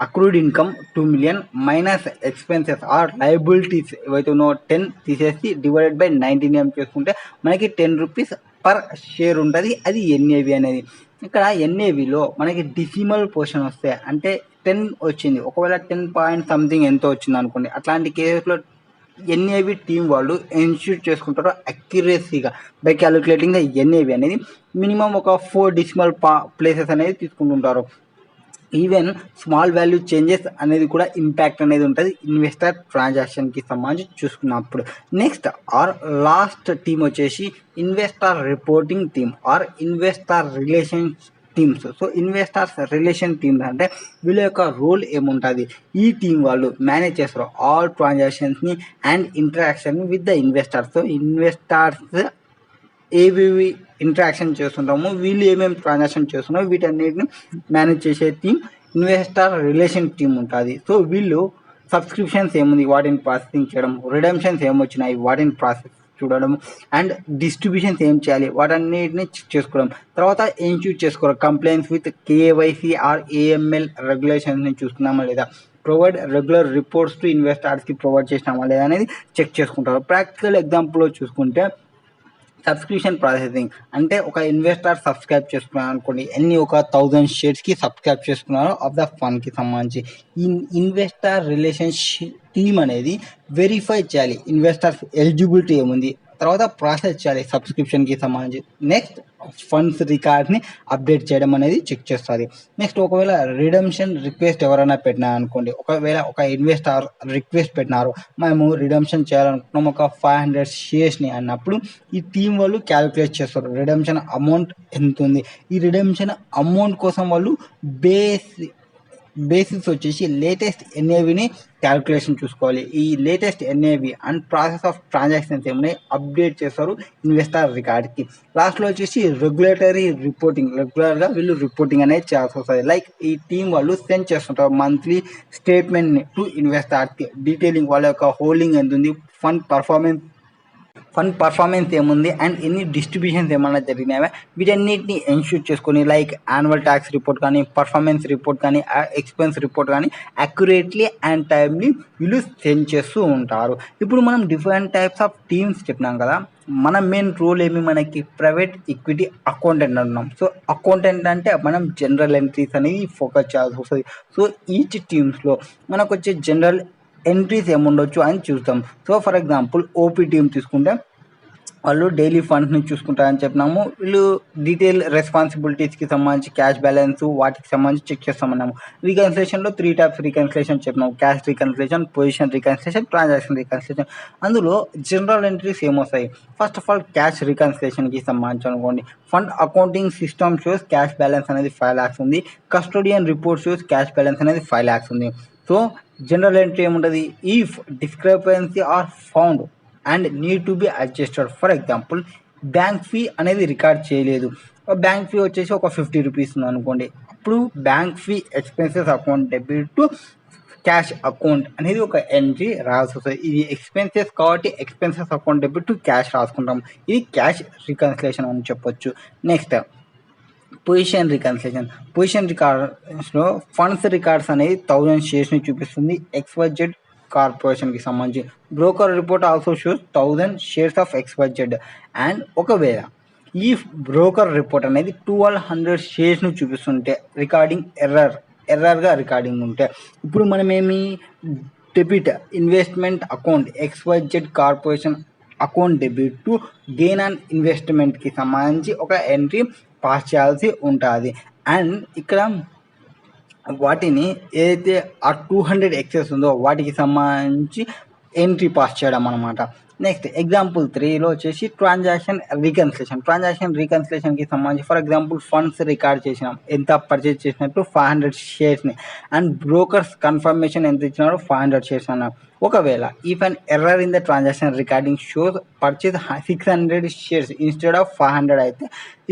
accrued income 2 million minus expenses or liabilities ఏవైతే ఉన్నో 10 తీసేసి డివైడెడ్ బై 19 చేసుకుంటే మనకి 10 రూపీస్ పర్ షేర్ ఉంటుంది. అది ఎన్ఏవి అనేది. ఇక్కడ ఎన్ఏవిలో మనకి డెసిమల్ పోర్షన్ వస్తే అంటే 10 వచ్చింది, ఒకవేళ 10 పాయింట్ సంథింగ్ ఎంతో వచ్చింది అనుకోండి, అట్లాంటి కేసులో ఎన్ఏవి టీం వాళ్ళు ఇన్స్టిట్యూట్ చేసుకుంటారు అక్యురసీగా బై క్యాలిక్యులేటింగ్ ద ఎన్ఏవి అనేది మినిమం ఒక 4 డెసిమల్ ప్లేసెస్ అనేది తీసుకుంటుంటారు. ఈవెన్ స్మాల్ వాల్యూ చేంజెస్ అనేది కూడా ఇంపాక్ట్ అనేది ఉంటుంది ఇన్వెస్టర్ ట్రాన్సాక్షన్కి సంబంధించి చూసుకున్నప్పుడు. నెక్స్ట్ ఆర్ లాస్ట్ టీమ్ వచ్చేసి investor reporting team or investor relation teams. So investors relation teams అంటే వీళ్ళ యొక్క రోల్ ఏముంటుంది, ఈ టీం వాళ్ళు మేనేజ్ చేస్తారు ఆల్ ట్రాన్సాక్షన్స్ని and interaction with the investors. So investors ఏవేవి ఇంటరాక్షన్ చేస్తుంటాము, వీళ్ళు ఏమేమి ట్రాన్సాక్షన్ చేస్తున్నారో వీటన్నిటిని మేనేజ్ చేసే టీం ఇన్వెస్టర్ రిలేషన్ టీం ఉంటుంది. సో వీళ్ళు సబ్స్క్రిప్షన్స్ ఏముంది వాటిని ప్రాసెసింగ్ చేయడం, రిడెంప్షన్స్ ఏమొచ్చినాయి వాటిని ప్రాసెస్ చూడడం, అండ్ డిస్ట్రిబ్యూషన్స్ ఏం చేయాలి వాటన్నిటిని చెక్ చేసుకోవడం. తర్వాత ఇన్స్టిట్యూట్ చేసుకోవడం complaints with KYC or AML రెగ్యులేషన్స్ని చూస్తున్నామా లేదా, ప్రొవైడ్ రెగ్యులర్ రిపోర్ట్స్ టు ఇన్వెస్టర్స్కి ప్రొవైడ్ చేసినామా లేదా అనేది చెక్ చేసుకుంటారు. ప్రాక్టికల్ ఎగ్జాంపుల్లో చూసుకుంటే సబ్స్క్రిప్షన్ ప్రాసెసింగ్ అంటే ఒక ఇన్వెస్టర్ సబ్స్క్రైబ్ చేసుకున్నారు అనుకోండి, ఒక 1000 షేర్స్కి సబ్స్క్రైబ్ చేసుకున్నారు ఆఫ్ ద ఫండ్కి సంబంధించి ఈ ఇన్వెస్టర్ రిలేషన్షిప్ టీమ్ అనేది వెరిఫై చేయాలి ఇన్వెస్టర్స్ ఎలిజిబిలిటీ ఏముంది, తర్వాత ప్రాసెస్ చేయాలి సబ్స్క్రిప్షన్కి సంబంధించి. నెక్స్ట్ ఫండ్స్ రికార్డ్ని అప్డేట్ చేయడం అనేది చెక్ చేస్తుంది. నెక్స్ట్ ఒకవేళ రిడమ్షన్ రిక్వెస్ట్ ఎవరైనా పెట్టినా అనుకోండి, ఒకవేళ ఒక ఇన్వెస్టర్ రిక్వెస్ట్ పెట్టినారు మేము రిడమ్షన్ చేయాలనుకుంటున్నాం ఒక 500 షేర్స్ని అన్నప్పుడు ఈ టీం వాళ్ళు క్యాలిక్యులేట్ చేస్తారు రిడమ్షన్ అమౌంట్ ఎంత ఉంది. ఈ రిడమ్షన్ అమౌంట్ కోసం వాళ్ళు బేసిస్ వచ్చేసి లేటెస్ట్ ఎన్ఏవిని క్యాలిక్యులేషన్ చూసుకోవాలి. ఈ latest NAV and process of transactions ఏమన్నా అప్డేట్ చేస్తారు ఇన్వెస్టర్ రికార్డ్కి. లాస్ట్లో వచ్చేసి రెగ్యులేటరీ రిపోర్టింగ్, రెగ్యులర్గా వీళ్ళు రిపోర్టింగ్ అనేది చేయాల్సి వస్తుంది. లైక్ ఈ టీం వాళ్ళు సెండ్ చేస్తుంటారు మంత్లీ స్టేట్మెంట్ని టు ఇన్వెస్టర్కి డీటెయిలింగ్ వాళ్ళ యొక్క హోల్డింగ్ ఎంత ఉంది, ఫండ్ పర్ఫార్మెన్స్ ఏముంది అండ్ ఎన్ని డిస్ట్రిబ్యూషన్స్ ఏమన్నా జరిగినాయా వీటన్నిటిని ఎన్ష్యూర్ చేసుకొని లైక్ యాన్యువల్ ట్యాక్స్ రిపోర్ట్ కానీ, పర్ఫార్మెన్స్ రిపోర్ట్ కానీ, ఎక్స్పెన్స్ రిపోర్ట్ కానీ అక్యురేట్లీ అండ్ టైమ్లీ వీళ్ళు సెండ్ చేస్తూ ఉంటారు. ఇప్పుడు మనం డిఫరెంట్ టైప్స్ ఆఫ్ టీమ్స్ చెప్పినాం కదా, మన మెయిన్ రోల్ ఏమి మనకి ప్రైవేట్ ఈక్విటీ అకౌంటెంట్ అంటున్నాం. సో అకౌంటెంట్ అంటే మనం జనరల్ ఎంట్రీస్ అనేది ఫోకస్ చేయాల్సి వస్తుంది. సో ఈచ్ టీమ్స్లో మనకు వచ్చే జనరల్ ఎంట్రీస్ ఏముండొచ్చు అని చూస్తాం. So for example OP team తీసుకుంటే వాళ్ళు డైలీ ఫండ్స్ని చూసుకుంటారని చెప్పినాము. వీళ్ళు డీటెయిల్ రెస్పాన్సిబిలిటీస్కి సంబంధించి క్యాష్ బ్యాలెన్స్ వాటికి సంబంధించి చెక్ చేస్తామన్నాము. రీకన్సిలేషన్లో 3 టైప్స్ రీకన్సిలేషన్ చెప్పినాము, cash reconciliation, position reconciliation, transaction reconciliation. అందులో జనరల్ ఎంట్రీస్ ఏమొస్తాయి, ఫస్ట్ ఆఫ్ ఆల్ క్యాష్ రీకన్సిలేషన్కి సంబంధించి అనుకోండి, fund accounting system shows cash balance అనేది 5 lakhs ఉంది, custodian report shows cash balance అనేది 5 lakhs ఉంది. సో జనరల్ ఎంట్రీ ఏముంటుంది, if discrepancy are found and need to be adjusted. For example bank fee అనేది record చేయలేదు, బ్యాంక్ ఫీ వచ్చేసి ఒక 50 rupees ఉంది అనుకోండి, అప్పుడు bank fee expenses account debit to cash account అనేది ఒక ఎంట్రీ రాసి వస్తుంది. ఇది ఎక్స్పెన్సెస్ కాబట్టి expenses account debit to cash రాసుకుంటాం, ఇది క్యాష్ రికన్సిలేషన్ అని చెప్పొచ్చు. నెక్స్ట్ పొజిషన్ రికార్డ్స్లో ఫండ్స్ రికార్డ్స్ అనేది 1000 షేర్స్ని చూపిస్తుంది XYZ కార్పొరేషన్కి సంబంధించి. Broker report also shows 1000 shares of XYZ. And ఒకవేళ ఈ బ్రోకర్ రిపోర్ట్ అనేది 1200 షేర్స్ను చూపిస్తుంటే రికార్డింగ్ ఎర్రర్గా రికార్డింగ్ ఉంటే ఇప్పుడు మనమేమి debit investment account XYZ corporation account debit to gain on ఇన్వెస్ట్మెంట్కి సంబంధించి ఒక ఎంట్రీ పాస్ చేయాల్సి ఉంటుంది. అండ్ ఇక్కడ వాటిని ఏదైతే ఆ 200 ఎక్సెస్ ఉందో వాటికి సంబంధించి ఎంట్రీ పాస్ చేయడం అనమాట. నెక్స్ట్ ఎగ్జాంపుల్ 3లో వచ్చేసి ట్రాన్సాక్షన్ రీకన్సిలేషన్కి సంబంధించి ఫర్ ఎగ్జాంపుల్ ఫండ్స్ రికార్డ్ చేసినాం, ఎంత పర్చేజ్ చేసినట్టు 500 షేర్స్ని, అండ్ బ్రోకర్స్ కన్ఫర్మేషన్ ఎంత ఇచ్చినారో 500 షేర్స్ అన్నారు. ఒకవేళ if an error in the transaction recording shows purchase 600 shares instead of 500 అయితే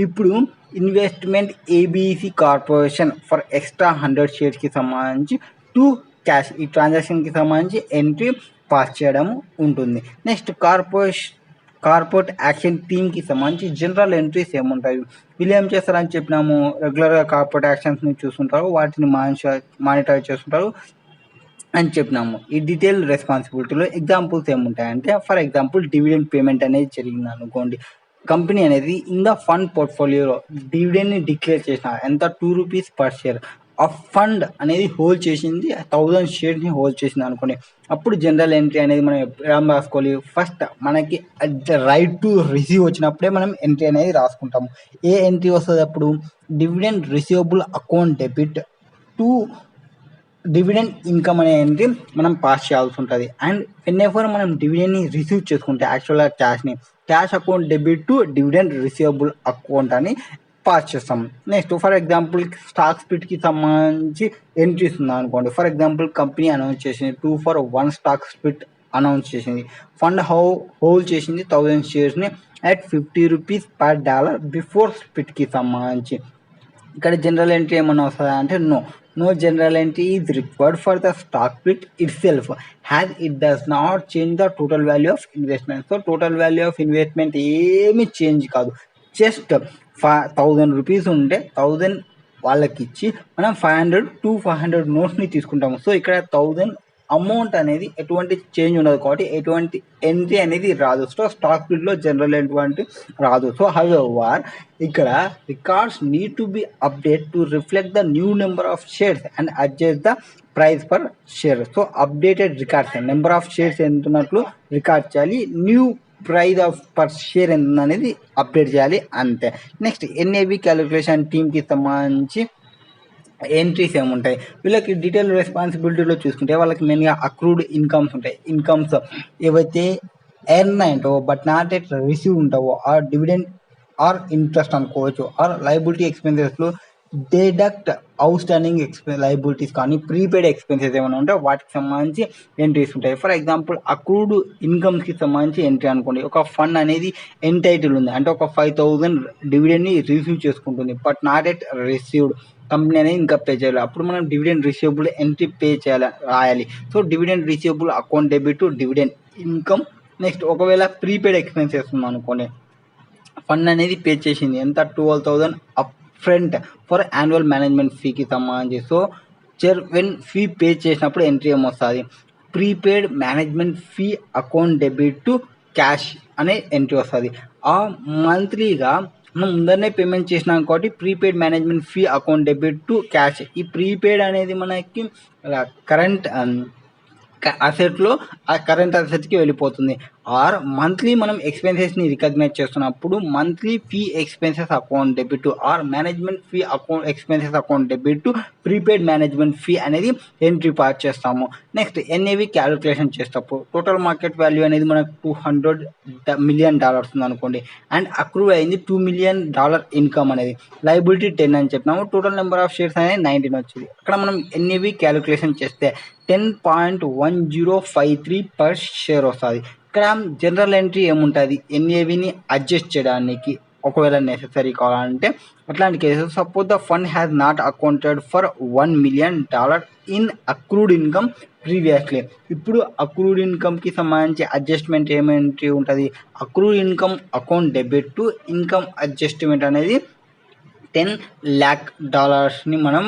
ఇప్పుడు investment ABC corporation for extra 100 షేర్స్కి సంబంధించి టు క్యాష్ ఈ ట్రాన్సాక్షన్కి సంబంధించి ఎంట్రీ పాస్ చేయడం ఉంటుంది. నెక్స్ట్ కార్పొరేట్ యాక్షన్ టీమ్కి సంబంధించి జనరల్ ఎంట్రీస్ ఏముంటాయి, వీళ్ళు ఏం చేస్తారని చెప్పినాము, రెగ్యులర్గా కార్పొరేట్ యాక్షన్స్ని చూస్తుంటారు, వాటిని మానిటర్ చేస్తుంటారు అని చెప్పినాము. ఈ డీటెయిల్ రెస్పాన్సిబిలిటీలో ఎగ్జాంపుల్స్ ఏముంటాయంటే, ఫర్ ఎగ్జాంపుల్ డివిడెండ్ పేమెంట్ అనేది జరిగింది అనుకోండి, కంపెనీ అనేది ఇన్ ద ఫండ్ పోర్ట్ఫోలియోలో డివిడెండ్ని డిక్లేర్ చేసిన ఎంత ₹2 పర్ షేర్, ఆ ఫండ్ అనేది హోల్డ్ చేసింది 1000 షేర్స్ని హోల్డ్ చేసింది అనుకోండి, అప్పుడు జనరల్ ఎంట్రీ అనేది మనం ఎలా రాసుకోవాలి, ఫస్ట్ మనకి రైట్ టు రిసీవ్ వచ్చినప్పుడే మనం ఎంట్రీ అనేది రాసుకుంటాము. ఏ ఎంట్రీ వస్తుంది అప్పుడు, dividend receivable account debit to dividend income అనే ఎంట్రీ మనం పాస్ చేయాల్సి ఉంటుంది. అండ్ వెన్నెవర్ మనం డివిడెండ్ని రిసీవ్ చేసుకుంటే యాక్చువల్గా cash account debit to dividend receivable account అని పాస్ చేస్తాం. నెక్స్ట్ ఫర్ ఎగ్జాంపుల్ స్టాక్ స్ప్లిట్కి సంబంధించి ఎంట్రీస్ ఉందా అనుకోండి, ఫర్ ఎగ్జాంపుల్ కంపెనీ అనౌన్స్ చేసింది 2-for-1 స్టాక్ స్ప్లిట్ అనౌన్స్ చేసింది, ఫండ్ హోల్డ్ చేసింది 1000 షేర్స్ని at ₹50 పర్ డాలర్ బిఫోర్ స్ప్లిట్కి సంబంధించి. ఇక్కడ జనరల్ ఎంట్రీ ఏమన్నా వస్తుందా అంటే no general entry is required for the stock split itself as it does not change the total value of investment. So total value of investment ఏమి change కాదు, just ₹1000 ఉంటే 1000 వాళ్ళకి ఇచ్చి మనం 500 నోట్స్ని తీసుకుంటాము. సో ఇక్కడ 1000 అమౌంట్ అనేది ఎటువంటి చేంజ్ ఉండదు కాబట్టి ఎటువంటి ఎంట్రీ అనేది రాదు. సో స్టాక్ స్ప్లిట్లో జనరల్ ఎటువంటి రాదు. సో హౌఎవర్ ఇక్కడ records need to B update to reflect the new number of shares and adjust the price per share. So updated records number of shares ఎంత ఉన్నట్లు రికార్డ్ చేయాలి, new price of per share ఎంత అనేది update చేయాలి, అంతే. Next NAB calculation టీమ్కి సంబంధించి entries ఏముంటాయి, వీళ్ళకి డీటెయిల్ రెస్పాన్సిబిలిటీలో చూసుకుంటే వాళ్ళకి మెయిన్గా అక్రూడ్ ఇన్కమ్స్ ఉంటాయి. ఇన్కమ్స్ ఏవైతే ఎర్న్ అయింటో బట్ నాట్ ఎట్ రిసీవ్ ఉంటావో, ఆర్ డివిడెండ్ ఆర్ ఇంట్రెస్ట్ అనుకోవచ్చు, ఆర్ లయబిలిటీ ఎక్స్పెన్సెస్లో డిడక్ట్ అవుట్ స్టాండింగ్ లయబిలిటీస్ కానీ ప్రీపెయిడ్ ఎక్స్పెన్సెస్ ఏమైనా ఉంటే వాటికి సంబంధించి ఎంట్రీస్ ఉంటాయి. ఫర్ ఎగ్జాంపుల్ అక్రూడ్ ఇన్కమ్స్కి సంబంధించి ఎంట్రీ అనుకోండి, ఒక ఫండ్ అనేది ఎంటైటిల్ ఉంది అంటే ఒక 5000 డివిడెండ్ని రిసీవ్ చేసుకుంటుంది but not at received, company అనేది ఇంకా పే చేయాలి, అప్పుడు మనం డివిడెండ్ రిసీవబుల్ ఎంట్రీ పే చేయాలి రాయాలి. So dividend receivable account debit to dividend income. Next ఒకవేళ ప్రీపెయిడ్ ఎక్స్పెన్సెస్ ఉంది అనుకోండి, ఫండ్ అనేది పే చేసింది ఎంత 12,000 upfront for annual management ఫీకి సంబంధించి. సో వెన్ ఫీ పే చేసినప్పుడు ఎంట్రీ ఏమొస్తుంది, prepaid management fee account debit to cash అనే ఎంట్రీ వస్తుంది. ఆ మంత్లీగా మనం ముందరనే పేమెంట్ చేసినాం కాబట్టి prepaid management fee account debit to cash. ఈ ప్రీపెయిడ్ అనేది మనకి కరెంట్ అసెట్లో ఆ కరెంట్ అసెట్కి వెళ్ళిపోతుంది. ఆర్ మంత్లీ మనం ఎక్స్పెన్సెస్ని రికగ్నైజ్ చేస్తున్నప్పుడు monthly fee expenses account debit to or management fee account expenses account debit to prepaid management fee అనేది ఎంట్రీ పాస్ చేస్తాము. Next NAV calculation చేసేటప్పుడు టోటల్ మార్కెట్ వాల్యూ అనేది మనకు $200 మిలియన్ ఉంది అనుకోండి, అండ్ అక్రూవ్ అయింది $2 మిలియన్ ఇన్కమ్ అనేది, లయబిలిటీ 10 అని చెప్పినాము, టోటల్ నెంబర్ ఆఫ్ షేర్స్ అనేది 19 వచ్చింది. అక్కడ మనం ఎన్ఏవి క్యాలిక్యులేషన్ చేస్తే 10.1053 పర్ షేర్ వస్తుంది. ఇక్కడ జనరల్ ఎంట్రీ ఏముంటుంది, ఎన్ఏవిని అడ్జస్ట్ చేయడానికి ఒకవేళ నెసెసరీ కావాలంటే అట్లాంటి cases. Suppose the fund has not accounted for $1 million in accrued income previously. ఇప్పుడు అక్రూడ్ ఇన్కమ్కి సంబంధించి అడ్జస్ట్మెంట్ ఏమెంట్రీ ఉంటుంది, accrued income account debit to income adjustment అనేది $10 lakh మనం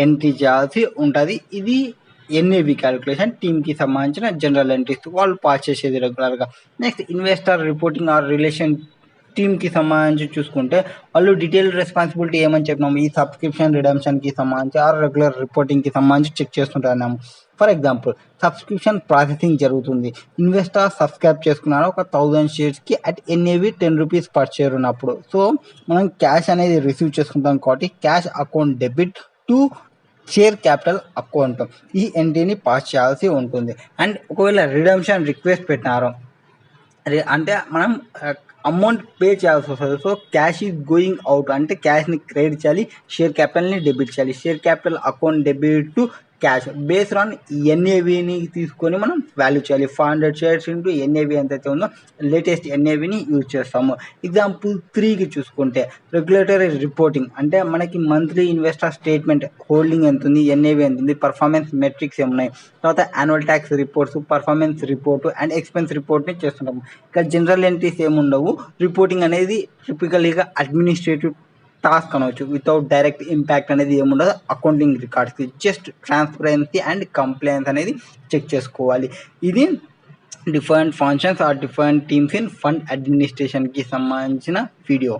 ఎంట్రీ చేయాల్సి ఉంటుంది. ఇది ఎన్ఏవి క్యాలిక్యులేషన్ టీమ్కి సంబంధించిన జనరల్ ఎంట్రీస్ వాళ్ళు పాస్ చేసేది రెగ్యులర్గా. Next investor reporting are relation టీమ్కి సంబంధించి చూసుకుంటే వాళ్ళు డీటెయిల్ రెస్పాన్సిబిలిటీ ఏమని చెప్పినాము, ఈ సబ్స్క్రిప్షన్ రిడమ్షన్కి సంబంధించి ఆర్ రెగ్యులర్ రిపోర్టింగ్కి సంబంధించి చెక్ చేస్తుంటున్నాము. ఫర్ ఎగ్జాంపుల్ సబ్స్క్రిప్షన్ ప్రాసెసింగ్ జరుగుతుంది, ఇన్వెస్టర్ సబ్స్క్రైబ్ చేసుకున్నారు ఒక 1000 షేర్స్కి అట్ ఎన్ఏవి $10 పర్ షేర్ ఉన్నప్పుడు. సో మనం క్యాష్ అనేది రిసీవ్ చేసుకుంటాం కాబట్టి cash account debit to share capital account ఈ ఎంట్రీని పాస్ చేయాల్సి ఉంటుంది. అండ్ ఒకవేళ రిడమ్షన్ రిక్వెస్ట్ పెట్టినారు అంటే మనం అమౌంట్ పే చేయాల్సి వస్తుంది. So cash is going out అంటే క్యాష్ని క్రెడిట్ చేయాలి, షేర్ క్యాపిటల్ని డెబిట్ చేయాలి. Share capital account debit to cash based on ఎన్ఏవిని తీసుకొని మనం వాల్యూ చేయాలి. 500 షేర్స్ ఇంటూ ఎన్ఏవి ఎంతైతే ఉందో లేటెస్ట్ ఎన్ఏవిని యూజ్ చేస్తాము. ఎగ్జాంపుల్ 3కి చూసుకుంటే రెగ్యులేటరీ రిపోర్టింగ్ అంటే మనకి మంత్లీ ఇన్వెస్టర్ స్టేట్మెంట్ హోల్డింగ్ ఎంత ఉంది, ఎన్ఏవి ఎంత ఉంది, పర్ఫార్మెన్స్ మెట్రిక్స్ ఏమున్నాయి, తర్వాత annual tax reports, performance report and expense రిపోర్ట్ని చేస్తుంటాము. ఇక్కడ జనరల్ ఎంట్రీస్ ఏముండవు. రిపోర్టింగ్ అనేది టిపికల్గా అడ్మినిస్ట్రేటివ్ టాస్క్ అనవచ్చు. వితౌట్ డైరెక్ట్ ఇంపాక్ట్ అనేది ఏముండదు అకౌంటింగ్ రికార్డ్స్కి. జస్ట్ ట్రాన్స్పరెన్సీ అండ్ కంప్లైన్స్ అనేది చెక్ చేసుకోవాలి. ఇది different functions or different teams in fund అడ్మినిస్ట్రేషన్కి సంబంధించిన వీడియో.